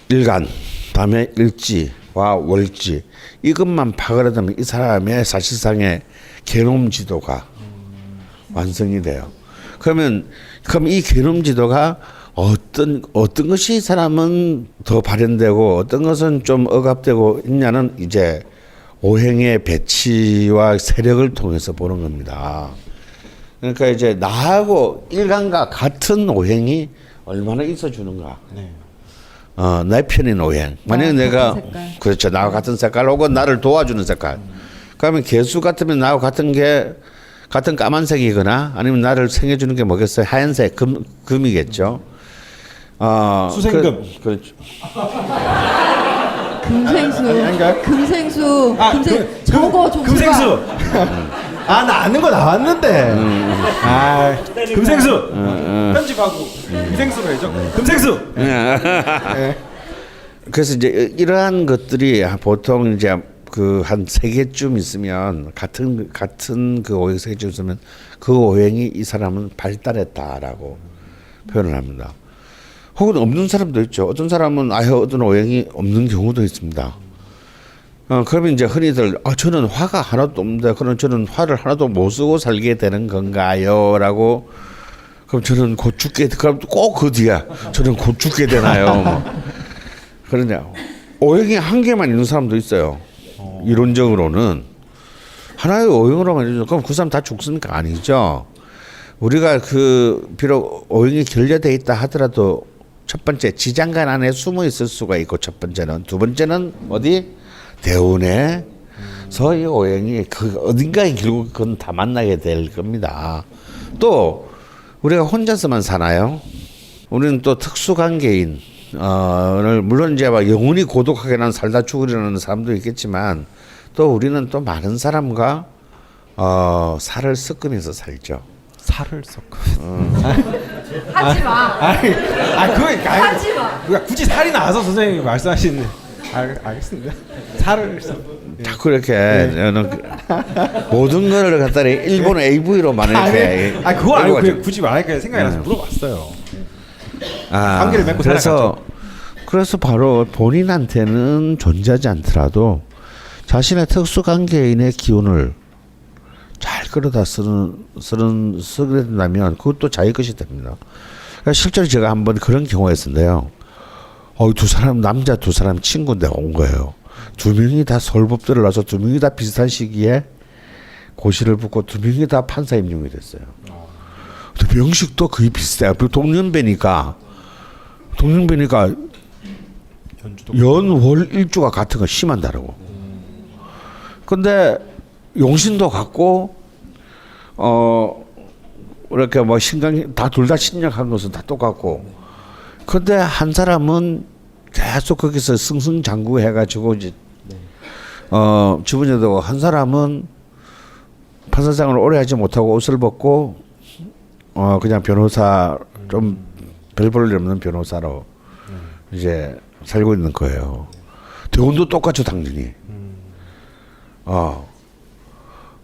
일간, 다음에 일지와 월지 이것만 파악을 하면 이 사람의 사실상의 개놈 지도가 완성이 돼요. 그럼 이 개놈 지도가 어떤 것이 이 사람은 더 발현되고 어떤 것은 좀 억압되고 있냐는 이제 오행의 배치와 세력을 통해서 보는 겁니다. 그러니까 이제 나하고 일간과 같은 오행이 얼마나 있어주는가. 내 편인 오행. 만약에 내가 그렇죠, 나와 같은 색깔 혹은 나를 도와주는 색깔. 그러면 개수 같으면 나와 같은 까만색이거나 아니면 나를 생겨주는 게 뭐겠어요? 하얀색 금이겠죠. 수생금. 그렇죠. 금생수. 저거 좀 금생수. 나 아는 거 나왔는데. 금생수. 편집하고 금생수로 해줘. 금생수. 그래서 이제 이러한 것들이 보통 이제 그 한 3개쯤 있으면 같은 그 오행 3개쯤 있으면 그 오행이 이 사람은 발달했다라고 표현을 합니다. 혹은 없는 사람도 있죠. 어떤 사람은 어떤 오행이 없는 경우도 있습니다. 그러면 이제 흔히들 저는 화가 하나도 없는데 그럼 저는 화를 하나도 못 쓰고 살게 되는 건가요? 라고 그럼 저는 곧 죽게 그럼 꼭 그 뒤에 저는 곧 죽게 되나요? 그러냐 오행이 한 개만 있는 사람도 있어요. 이론적으로는 하나의 오행으로만 있는 그럼 그 사람 다 죽습니까? 아니죠. 우리가 비록 오행이 결여돼 있다 하더라도 첫 번째 지장간 안에 숨어 있을 수가 있고 첫 번째는 두 번째는 어디 대운에서 이 오행이 어딘가에 결국 그건 다 만나게 될 겁니다. 또 우리가 혼자서만 사나요? 우리는 또 특수관계인 물론 이제 막 영원히 고독하게 난 살다 죽으려는 사람도 있겠지만 또 우리는 또 많은 사람과 살을 섞으면서 살죠. 살을 섞어. 하지 마. 하지 마. 그러니까 굳이 살이 나와서 선생님이 말씀하시는. 알겠습니다. 살을 섞어. 자꾸 이렇게 모든 거를 갖다 일본 AV로만 이렇게. 그거 알고 그냥 굳이 말할까 생각이 나서 물어봤어요. 관계를 맺고 그래서 바로 본인한테는 존재하지 않더라도 자신의 특수관계인의 기운을 잘 끌어다 쓰게 된다면 그것도 자기 것이 됩니다. 그러니까 실제로 제가 한번 그런 경우가 있었는데요. 남자 두 사람 친구인데 온 거예요. 두 명이 다 서울법대를 나서 두 명이 다 비슷한 시기에 고시를 붙고 두 명이 다 판사 임용이 됐어요. 명식도 거의 비슷해요. 동년배니까 연월 일주가 같은 거 심한다라고. 근데 용신도 같고 이렇게 뭐 신강 다 둘 다 신약한 것은 다 똑같고. 근데 한 사람은 계속 거기서 승승장구 해가지고 이제 주변에도 한 사람은 판사장을 오래 하지 못하고 옷을 벗고 그냥 변호사 좀 별 볼 일 없는 변호사로 이제 살고 있는 거예요. 대운도 똑같죠 당연히.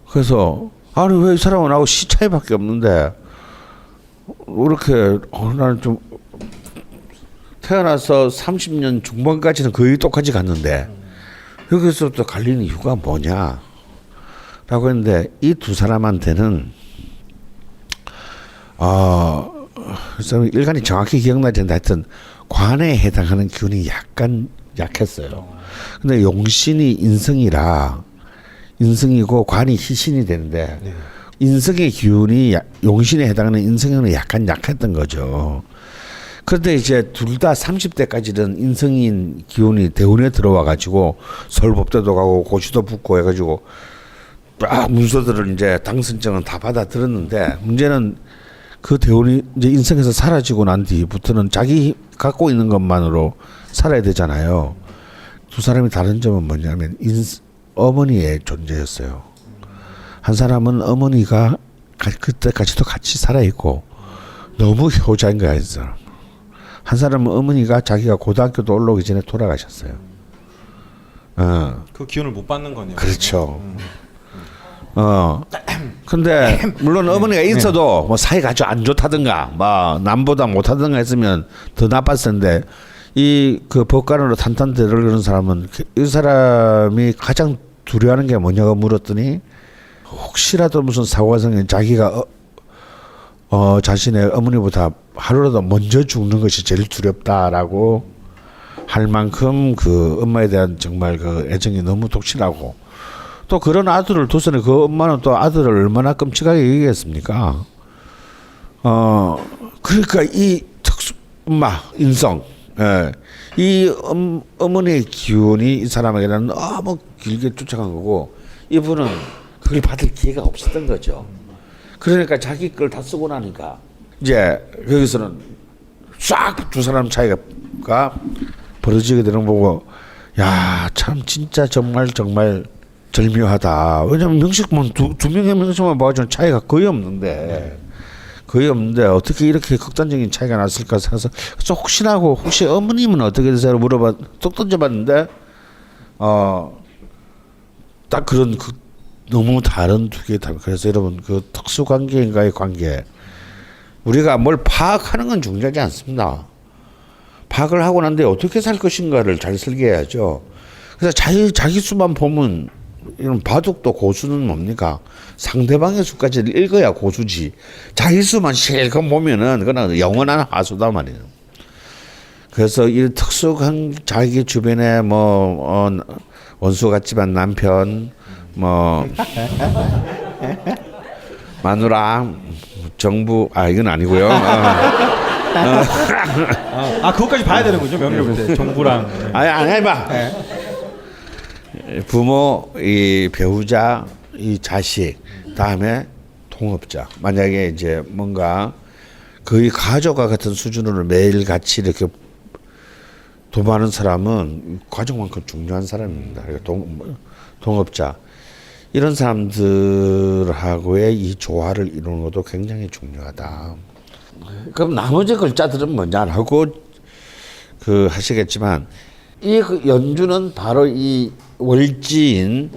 그래서 아니 왜 이 사람은 나하고 시 차이밖에 없는데 이렇게 나는 좀 태어나서 30년 중반까지는 거의 똑같이 갔는데 여기서부터 갈리는 이유가 뭐냐 라고 했는데 이 두 사람한테는 일간이 정확히 기억나지 않는데 하여튼 관에 해당하는 기운이 약간 약했어요. 근데 용신이 인성이라 인성이고 관이 희신이 되는데 인성의 기운이 용신에 해당하는 인성에는 약간 약했던 거죠. 그런데 이제 둘 다 30대까지는 인성인 기운이 대운에 들어와 가지고 서울법대도 가고 고시도 붙고 해가지고 딱 문서들을 이제 당선증은 다 받아들었는데 문제는 그 대운이 이제 인성에서 사라지고 난 뒤부터는 자기 갖고 있는 것만으로 살아야 되잖아요. 두 사람이 다른 점은 뭐냐면 어머니의 존재였어요. 한 사람은 어머니가 그때까지도 같이 살아있고 너무 효자인 거야. 한 사람은 어머니가 자기가 고등학교도 올라오기 전에 돌아가셨어요. 그 기운을 못 받는 거네요. 그렇죠. 근데 물론 어머니가 있어도 뭐 사이가 아주 안 좋다든가 뭐 남보다 못하든가 했으면 더 나빴을 텐데 이 그 법관으로 탄탄대를 그런 사람은 이 사람이 가장 두려워하는 게 뭐냐고 물었더니 혹시라도 무슨 사고가 생기면 자기가 자신의 어머니보다 하루라도 먼저 죽는 것이 제일 두렵다라고 할 만큼 그 엄마에 대한 정말 그 애정이 너무 독실하고 또 그런 아들을 둬서는 그 엄마는 또 아들을 얼마나 끔찍하게 얘기했습니까? 그러니까 이 특수 엄마 인성, 이 어머니의 기운이 이 사람에게는 너무 길게 쫓아간 거고 이분은 그걸 받을 기회가 없었던 거죠. 그러니까 자기 걸 다 쓰고 나니까 이제 여기서는 싹 두 사람 차이가 벌어지게 되는 거 보고 야, 참 진짜 정말 절묘하다. 왜냐면 명식만 두 명의 명식만 봐주는 차이가 거의 없는데 어떻게 이렇게 극단적인 차이가 났을까 생각해서 그래서 혹시 어머님은 어떻게 되세요? 톡 던져봤는데 딱 그런 너무 다른 두 개의 답. 그래서 여러분 그 특수 관계인가의 관계 우리가 뭘 파악하는 건 중요하지 않습니다. 파악을 하고 난 뒤에 어떻게 살 것인가를 잘 설계해야죠. 그래서 자기 수만 보면 이런 바둑도 고수는 뭡니까? 상대방의 수까지 읽어야 고수지. 자기 수만 실컷 보면은 그건 영원한 하수다 말이에요. 그래서 이 특수한 자기 주변에 원수 같지만 남편 마누라 정부 이건 아니고요. 그것까지 봐야 되는군요. 명예를 볼 때 정부랑. 아니 봐. 부모, 이 배우자, 이 자식, 다음에 동업자. 만약에 이제 뭔가 거의 가족과 같은 수준으로 매일 같이 이렇게 도모하는 사람은 가족만큼 중요한 사람입니다. 동업자. 이런 사람들하고의 이 조화를 이루는 것도 굉장히 중요하다. 그럼 나머지 글자들은 뭐냐라고 하시겠지만 이 연주는 바로 이 월지인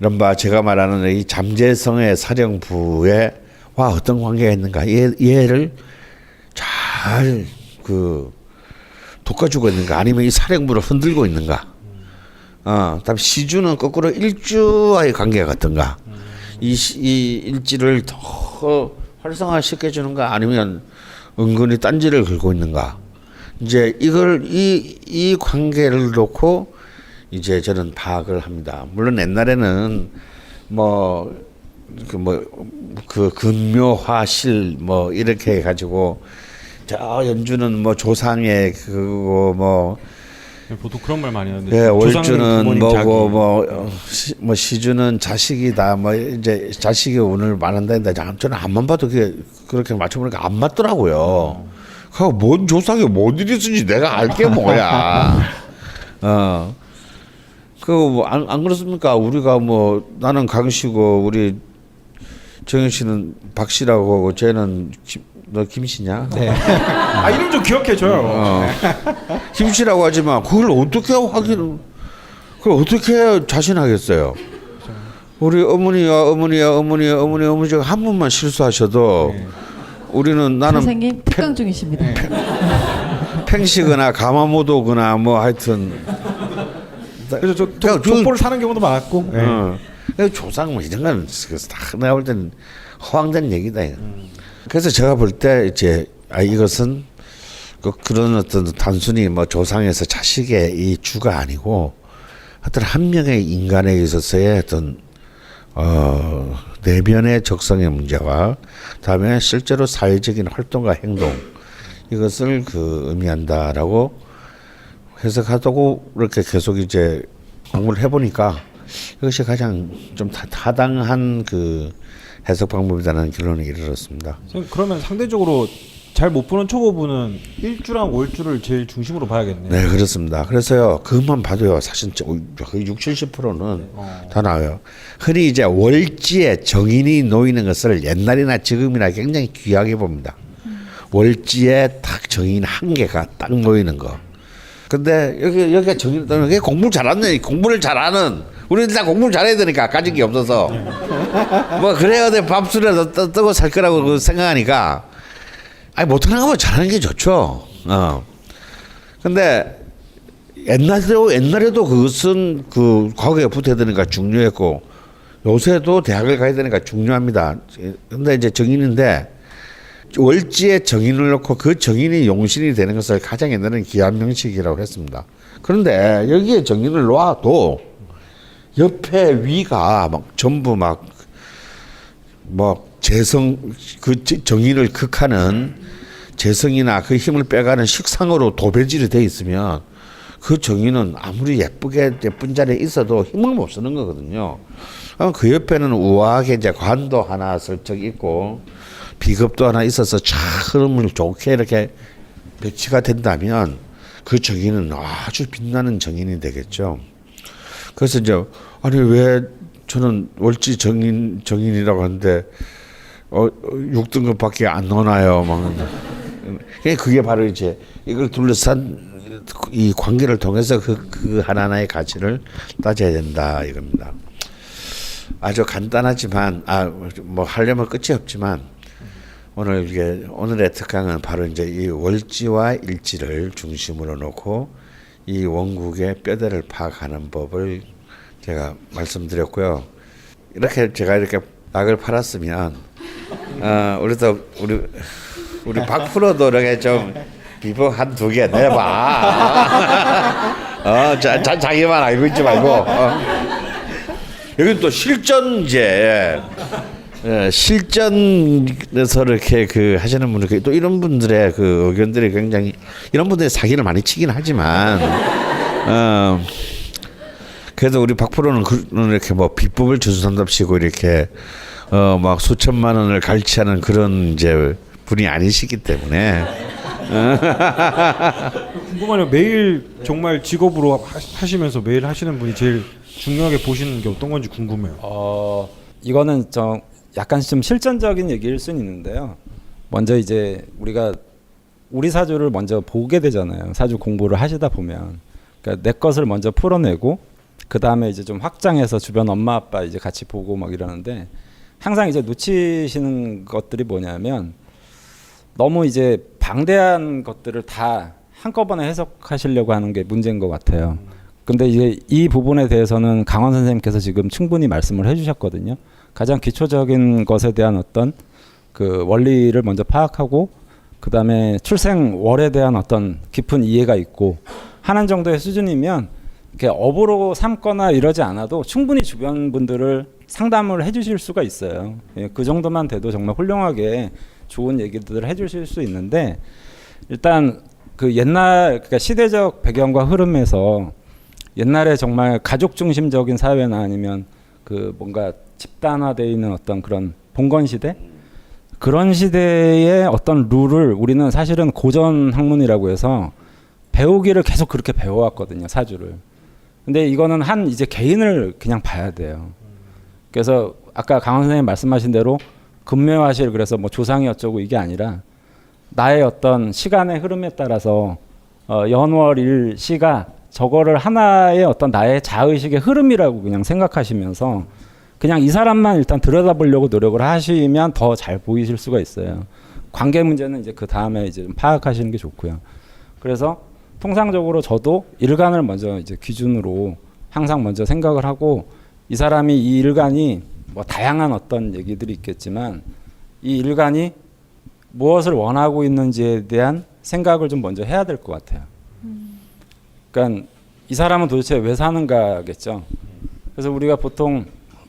이른바 제가 말하는 이 잠재성의 사령부와 어떤 관계가 있는가 얘를 잘 돋궈주고 있는가 아니면 이 사령부를 흔들고 있는가 다음 시주는 거꾸로 일주와의 관계가 어떤가 이 일지를 더 활성화시켜주는가 아니면 은근히 딴지를 걸고 있는가 이제 이 관계를 놓고 이제 저는 파악을 합니다. 물론 옛날에는 근묘화실 이렇게 해가지고 저 연주는 조상의 그거 보통 그런 말 많이 하는데. 예, 조상님, 월주는 부모님, 뭐고 자기. 뭐 시주는 자식이다. 뭐 이제 자식의 운을 말한다는데 저는 앞만 봐도 그렇게 맞춰보니까 안 맞더라고요. 뭔 조상이 뭔 일이 있는지 내가 알게 뭐야. 안 그렇습니까? 우리가 뭐 나는 강씨고 우리 정현 씨는 박씨라고 하고 쟤는 너 김씨냐? 네. 아 이름 좀 기억해줘요. 김씨라고 하지만 그걸 어떻게 그걸 어떻게 자신하겠어요? 우리 어머니 중에 한 분만 실수하셔도 우리는 나는 선생님 특강 중이십니다. 팽시거나 가마모도거나 뭐 하여튼 그래서 저 족보를 사는 경우도 많았고. 조상 뭐 이런 건 다 내가 볼 때는 허황된 얘기다. 그래서 제가 볼 때 이제 이것은 그런 어떤 단순히 뭐 조상에서 자식의 이 주가 아니고 어떤 한 명의 인간에 있어서의 어떤 내면의 적성의 문제와 다음에 실제로 사회적인 활동과 행동 이것을 의미한다라고 해석하다고 이렇게 계속 이제 공부를 해보니까 이것이 가장 좀 타당한 해석 방법이라는 결론에 이르렀습니다. 그러면 상대적으로 잘 못 보는 초보부는 일주랑 월주를 제일 중심으로 봐야겠네요. 네, 그렇습니다. 그래서요, 그것만 봐도요, 사실 거의 60~70%는 다 나와요. 흔히 이제 월지에 정인이 놓이는 것을 옛날이나 지금이나 굉장히 귀하게 봅니다. 월지에 딱 정인 한 개가 딱 놓이는 거. 근데 여기가 정인, 여기 공부를 잘하는, 우리는 다 공부를 잘해야 되니까 가진 게 없어서. 뭐, 그래야 돼, 밥술에서 뜨고 살 거라고 생각하니까. 못하는 거면 잘하는 게 좋죠. 근데 옛날에도 그것은 과거에 붙어야 되니까 중요했고 요새도 대학을 가야 되니까 중요합니다. 근데 이제 정인인데 월지에 정인을 놓고 그 정인이 용신이 되는 것을 가장 옛날에는 기한명식이라고 했습니다. 그런데 여기에 정인을 놓아도 옆에 위가 전부 정인을 극하는 재성이나 그 힘을 빼가는 식상으로 도배질이 돼 있으면 그 정인은 아무리 예쁜 자리에 있어도 힘을 못 쓰는 거거든요. 그 옆에는 우아하게 이제 관도 하나 슬쩍 있고 비겁도 하나 있어서 쫙 흐름을 좋게 이렇게 배치가 된다면 그 정인은 아주 빛나는 정인이 되겠죠. 그래서 이제 왜 저는 월지 정인이라고 하는데 6등급밖에 안 넣어놔요. 그게 바로 이제 이걸 둘러싼 이 관계를 통해서 그 하나하나의 가치를 따져야 된다 이겁니다. 아주 간단하지만 뭐 하려면 끝이 없지만 오늘의 특강은 바로 이제 이 월지와 일지를 중심으로 놓고 이 원국의 뼈대를 파악하는 법을 제가 말씀드렸고요. 제가 이렇게 낙을 팔았으면 우리 박프로도 이렇게 좀 비법 한 2개 내봐. 자기만 알고 있지 말고. 여기 또 실전에서 이렇게 하시는 분들 또 이런 분들의 의견들이 굉장히 이런 분들의 사기를 많이 치긴 하지만 그래도 우리 박프로는 이렇게 뭐 비법을 주선답시고 이렇게 막 수천만 원을 갈취하는 그런 이제 분이 아니시기 때문에 궁금하네요. 매일 정말 직업으로 하시면서 매일 하시는 분이 제일 중요하게 보시는 게 어떤 건지 궁금해요. 이거는 좀 약간 좀 실전적인 얘기일 수는 있는데요. 먼저 이제 우리가 우리 사주를 먼저 보게 되잖아요. 사주 공부를 하시다 보면, 그러니까 내 것을 먼저 풀어내고 그 다음에 이제 좀 확장해서 주변 엄마 아빠 이제 같이 보고 막 이러는데 항상 이제 놓치시는 것들이 뭐냐면 너무 이제 방대한 것들을 다 한꺼번에 해석하시려고 하는 게 문제인 것 같아요. 근데 이제 이 부분에 대해서는 강원 선생님께서 지금 충분히 말씀을 해주셨거든요. 가장 기초적인 것에 대한 어떤 그 원리를 먼저 파악하고 그 다음에 출생월에 대한 어떤 깊은 이해가 있고 하는 정도의 수준이면 이렇게 업으로 삼거나 이러지 않아도 충분히 주변 분들을 상담을 해주실 수가 있어요. 예, 그 정도만 돼도 정말 훌륭하게 좋은 얘기들을 해주실 수 있는데 일단 그 옛날 그러니까 시대적 배경과 흐름에서 옛날에 정말 가족 중심적인 사회나 아니면 그 뭔가 집단화되어 있는 어떤 그런 봉건 시대 그런 시대의 어떤 룰을 우리는 사실은 고전 학문이라고 해서 배우기를 계속 그렇게 배워왔거든요, 사주를. 근데 이거는 한 이제 개인을 그냥 봐야 돼요. 그래서 아까 강원 선생님 말씀하신 대로 금묘화실 그래서 뭐 조상이 어쩌고 이게 아니라 나의 어떤 시간의 흐름에 따라서 연월일 시가 저거를 하나의 어떤 나의 자의식의 흐름이라고 그냥 생각하시면서 그냥 이 사람만 일단 들여다보려고 노력을 하시면 더 잘 보이실 수가 있어요. 관계 문제는 이제 그 다음에 이제 좀 파악하시는 게 좋고요. 그래서 통상적으로 저도 일간을 먼저 이제 기준으로 항상 먼저 생각을 하고 이 사람이 이 일간이 뭐 다양한 어떤 얘기들이 있겠지만 이 일간이 무엇을 원하고 있는지에 대한 생각을 좀 먼저 해야 될 것 같아요. 그러니까 이 사람은 도대체 왜 사는가겠죠. 그래서 우리가 보통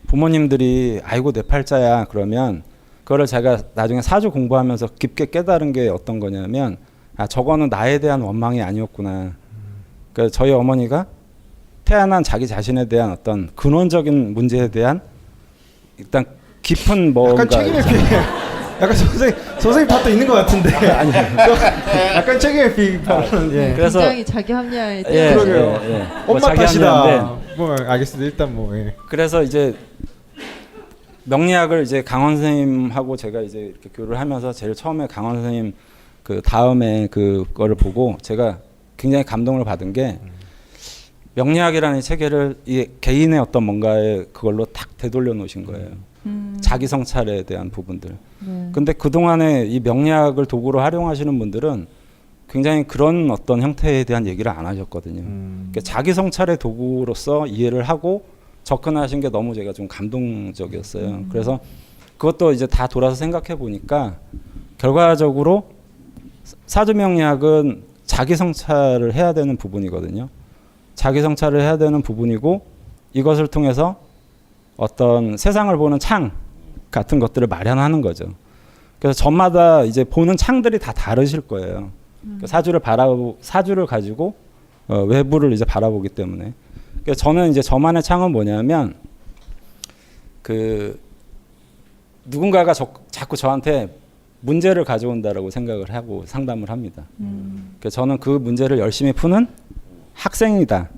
부모님들이 아이고 내 팔자야 그러면 그거를 제가 나중에 사주 공부하면서 깊게 깨달은 게 어떤 거냐면 아 저거는 나에 대한 원망이 아니었구나. 그러니까 저희 어머니가 태어난 자기 자신에 대한 어떤 근원적인 문제에 대한 일단 깊은 뭔가 약간 책임의 피해. 약간 선생님 탓도 있는 것 같은데. 아니 약간 책임의 피해. 예. 그래서 굉장히 자기 합리화에 예, 뛰어나신 그러게요. 예. 뭐 엄마 자기 탓이다. 합리화인데 뭐 알겠습니다. 일단 뭐 예. 그래서 이제 명리학을 이제 강원 선생님하고 제가 이제 이렇게 교류를 하면서 제일 처음에 강원 선생님 그 다음에 그거를 보고 제가 굉장히 감동을 받은 게 명리학이라는 이 체계를 이 개인의 어떤 뭔가에 그걸로 탁 되돌려 놓으신 거예요. 자기 성찰에 대한 부분들. 네. 근데 그동안에 이 명리학을 도구로 활용하시는 분들은 굉장히 그런 어떤 형태에 대한 얘기를 안 하셨거든요. 그러니까 자기 성찰의 도구로서 이해를 하고 접근하신 게 너무 제가 좀 감동적이었어요. 그래서 그것도 이제 다 돌아서 생각해 보니까 결과적으로 사주 명리학은 자기 성찰을 해야 되는 부분이거든요. 자기 성찰을 해야 되는 부분이고 이것을 통해서 어떤 세상을 보는 창 같은 것들을 마련하는 거죠. 그래서 저마다 이제 보는 창들이 다 다르실 거예요. 그러니까 사주를 가지고 외부를 이제 바라보기 때문에. 그래서 저는 이제 저만의 창은 뭐냐면 그 누군가가 자꾸 저한테 문제를 가져온다라고 생각을 하고 상담을 합니다. 그래서 저는 그 문제를 열심히 푸는 학생이다.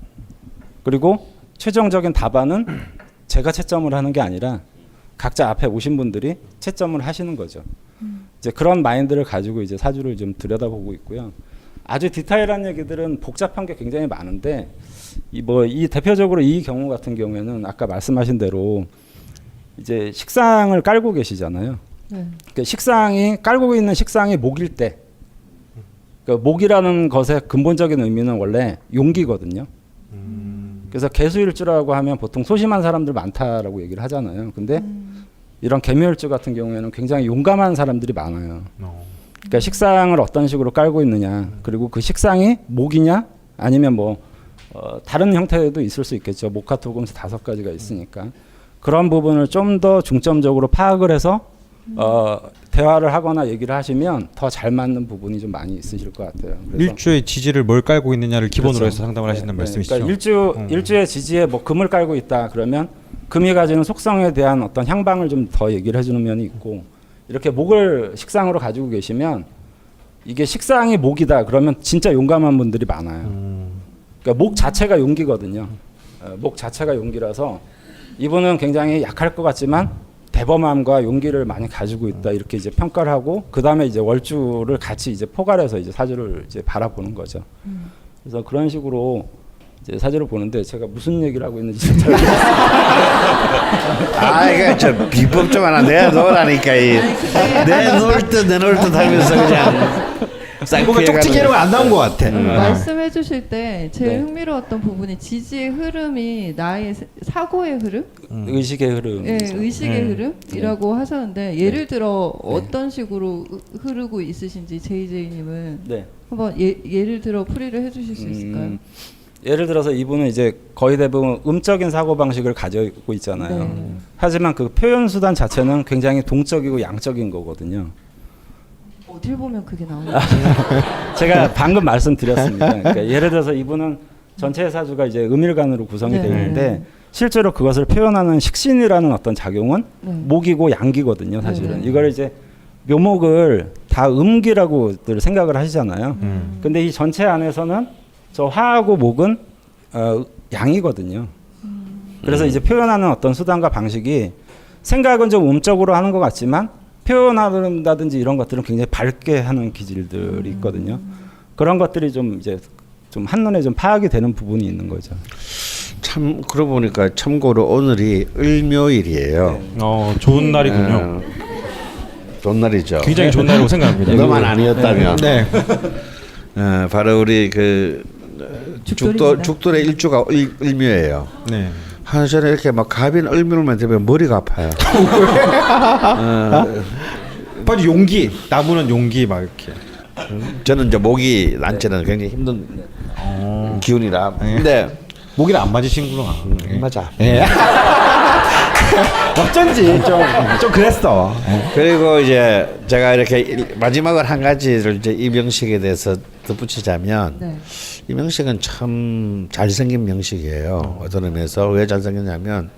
그리고 최종적인 답안은 제가 채점을 하는 게 아니라 각자 앞에 오신 분들이 채점을 하시는 거죠. 이제 그런 마인드를 가지고 이제 사주를 좀 들여다보고 있고요. 아주 디테일한 얘기들은 복잡한 게 굉장히 많은데 이 대표적으로 이 경우 같은 경우에는 아까 말씀하신 대로 이제 식상을 깔고 계시잖아요. 네. 그 식상이 깔고 있는 식상이 목일 때, 그 목이라는 것의 근본적인 의미는 원래 용기거든요. 그래서 개수일주라고 하면 보통 소심한 사람들 많다라고 얘기를 하잖아요. 근데 이런 개묘일주 같은 경우에는 굉장히 용감한 사람들이 많아요. 그러니까 식상을 어떤 식으로 깔고 있느냐, 그리고 그 식상이 목이냐, 아니면 뭐 다른 형태도 있을 수 있겠죠. 목화토금수 5가지가 있으니까 그런 부분을 좀 더 중점적으로 파악을 해서 대화를 하거나 얘기를 하시면 더 잘 맞는 부분이 좀 많이 있으실 것 같아요. 그래서 일주의 지지를 뭘 깔고 있느냐를 기본으로 그렇죠. 해서 상담을 하신다는 말씀이시죠. 그러니까 일주의 지지에 뭐 금을 깔고 있다 그러면 금이 가지는 속성에 대한 어떤 향방을 좀 더 얘기를 해주는 면이 있고, 이렇게 목을 식상으로 가지고 계시면 이게 식상이 목이다 그러면 진짜 용감한 분들이 많아요. 그러니까 목 자체가 용기거든요. 목 자체가 용기라서 이분은 굉장히 약할 것 같지만 대범함과 용기를 많이 가지고 있다 이렇게 이제 평가를 하고, 그 다음에 이제 월주를 같이 이제 포괄해서 이제 사주를 이제 바라보는 거죠. 그래서 그런 식으로 이제 사주를 보는데 제가 무슨 얘기를 하고 있는지 잘 모르겠어요. 아, 이거 저 비법 좀 하나 내놓으라니까. 내놓을 듯 하면서 그냥 싹 뭔가 쪽지게로 안 나온 것 같아. 말씀해 주실 때 제일 네. 흥미로웠던 부분이 지지의 흐름이 나의 사고의 흐름? 의식의 흐름. 예, 의식의 흐름이라고 하셨는데 예를 들어 어떤 식으로 흐르고 있으신지 JJ님은 네. 한번 예를 들어 풀이를 해주실 수 있을까요? 예를 들어서 이분은 이제 거의 대부분 음적인 사고 방식을 가지고 있잖아요. 네. 하지만 그 표현 수단 자체는 굉장히 동적이고 양적인 거거든요. 어딜 보면 그게 나오는 제가 방금 말씀드렸습니다. 그러니까 예를 들어서 이분은 전체 사주가 이제 음일간으로 구성이 네. 되어 있는데 실제로 그것을 표현하는 식신이라는 어떤 작용은 네. 목이고 양기거든요. 사실은 네. 이걸 이제 묘목을 다 음기라고들 생각을 하시잖아요. 근데 이 전체 안에서는 저 화하고 목은 양이거든요. 그래서 이제 표현하는 어떤 수단과 방식이 생각은 좀 음적으로 하는 것 같지만 표현한다든지 이런 것들은 굉장히 밝게 하는 기질들이 있거든요. 그런 것들이 좀 이제 좀 한눈에 좀 파악이 되는 부분이 있는 거죠. 참 그러고 보니까 참고로 오늘이 을묘일이에요. 좋은 날이군요. 좋은 날이죠. 굉장히 좋은 날이라고 생각합니다. 너만 아니었다면. 네. 바로 우리 그 죽돌입니다. 죽돌의 일주가 을묘예요. 네. 하나 전에 이렇게 막 갑인 을묘만 되면 머리가 아파요. 바로 용기. 나무는 용기 막 이렇게. 저는 이제 목이 난체는 굉장히 힘든 기운이라. 근데 목이랑 안 맞으시는구나. 맞아. 예. 어쩐지 좀 그랬어. 그리고 이제 제가 이렇게 마지막으로 한 가지를 이제 이 명식에 대해서 덧붙이자면 네. 이 명식은 참 잘생긴 명식이에요. 어떤 의미에서 왜 잘생겼냐면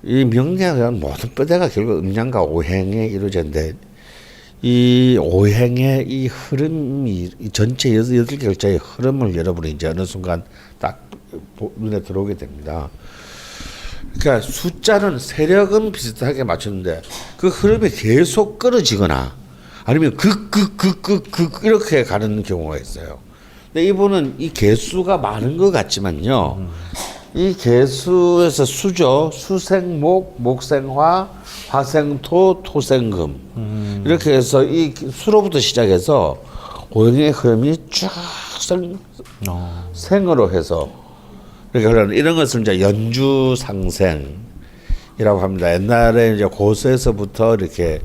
이 명리학은 모든 뼈대가 결국 음양과 오행에 이루어졌는데 이 오행의 이 흐름이 이 전체 여덟 개 글자의 흐름을 여러분이 이제 어느 순간 딱 눈에 들어오게 됩니다. 그러니까 숫자는 세력은 비슷하게 맞췄는데 그 흐름이 계속 끊어지거나 아니면 이렇게 가는 경우가 있어요. 근데 이분은 이 개수가 많은 것 같지만요. 이 개수에서 수죠. 수생목, 목생화, 화생토, 토생금. 이렇게 해서 이 수로부터 시작해서 오행의 흐름이 쫙 생으로 해서 그러니까 이런 것을 이제 연주상생이라고 합니다. 옛날에 이제 고서에서부터 이렇게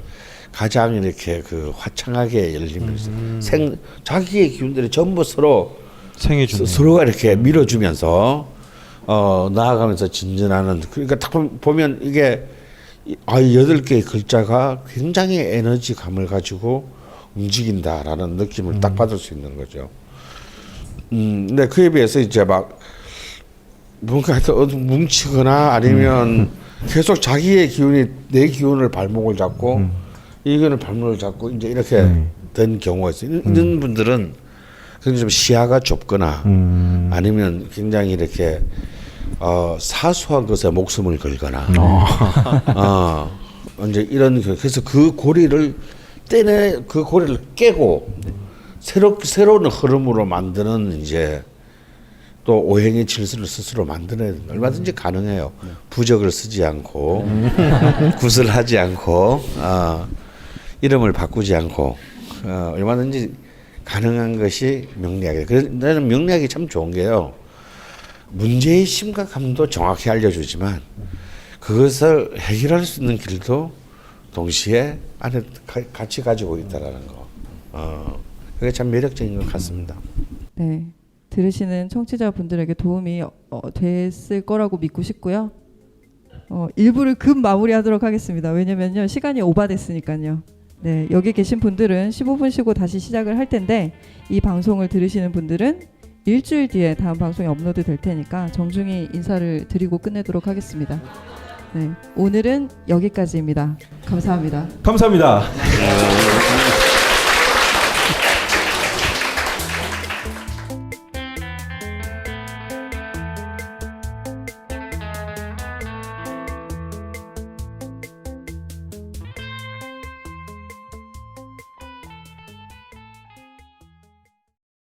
가장 이렇게 그 화창하게 열리면서 자기의 기운들이 전부 서로 생해 주네. 서로가 이렇게 밀어주면서 나아가면서 진전하는. 그러니까 딱 보면 이게 여덟 개의 글자가 굉장히 에너지감을 가지고 움직인다라는 느낌을 딱 받을 수 있는 거죠. 근데 그에 비해서 이제 막 뭔가 뭉치거나 아니면 계속 자기의 기운이 내 기운을 발목을 잡고 이 기운을 발목을 잡고 이제 이렇게 된 경우가 있어요. 이런 분들은 굉장히 좀 시야가 좁거나 아니면 굉장히 이렇게 사소한 것에 목숨을 걸거나 이제 이런 그래서 그 고리를 그 고리를 깨고 새로운 흐름으로 만드는 이제 또 오행의 질서를 스스로 만드는 얼마든지 가능해요. 부적을 쓰지 않고 구슬하지 않고 이름을 바꾸지 않고 얼마든지 가능한 것이 명리학이에요. 그래서 나는 명리학이 참 좋은 게요. 문제의 심각함도 정확히 알려주지만 그것을 해결할 수 있는 길도 동시에 안에 같이 가지고 있다라는 거. 그게 참 매력적인 것 같습니다. 네. 들으시는 청취자분들에게 도움이 됐을 거라고 믿고 싶고요. 일부를 급 마무리하도록 하겠습니다. 왜냐면요 시간이 오바됐으니까요. 네, 여기 계신 분들은 15분 쉬고 다시 시작을 할 텐데 이 방송을 들으시는 분들은 일주일 뒤에 다음 방송이 업로드 될 테니까 정중히 인사를 드리고 끝내도록 하겠습니다. 네, 오늘은 여기까지입니다. 감사합니다. 감사합니다.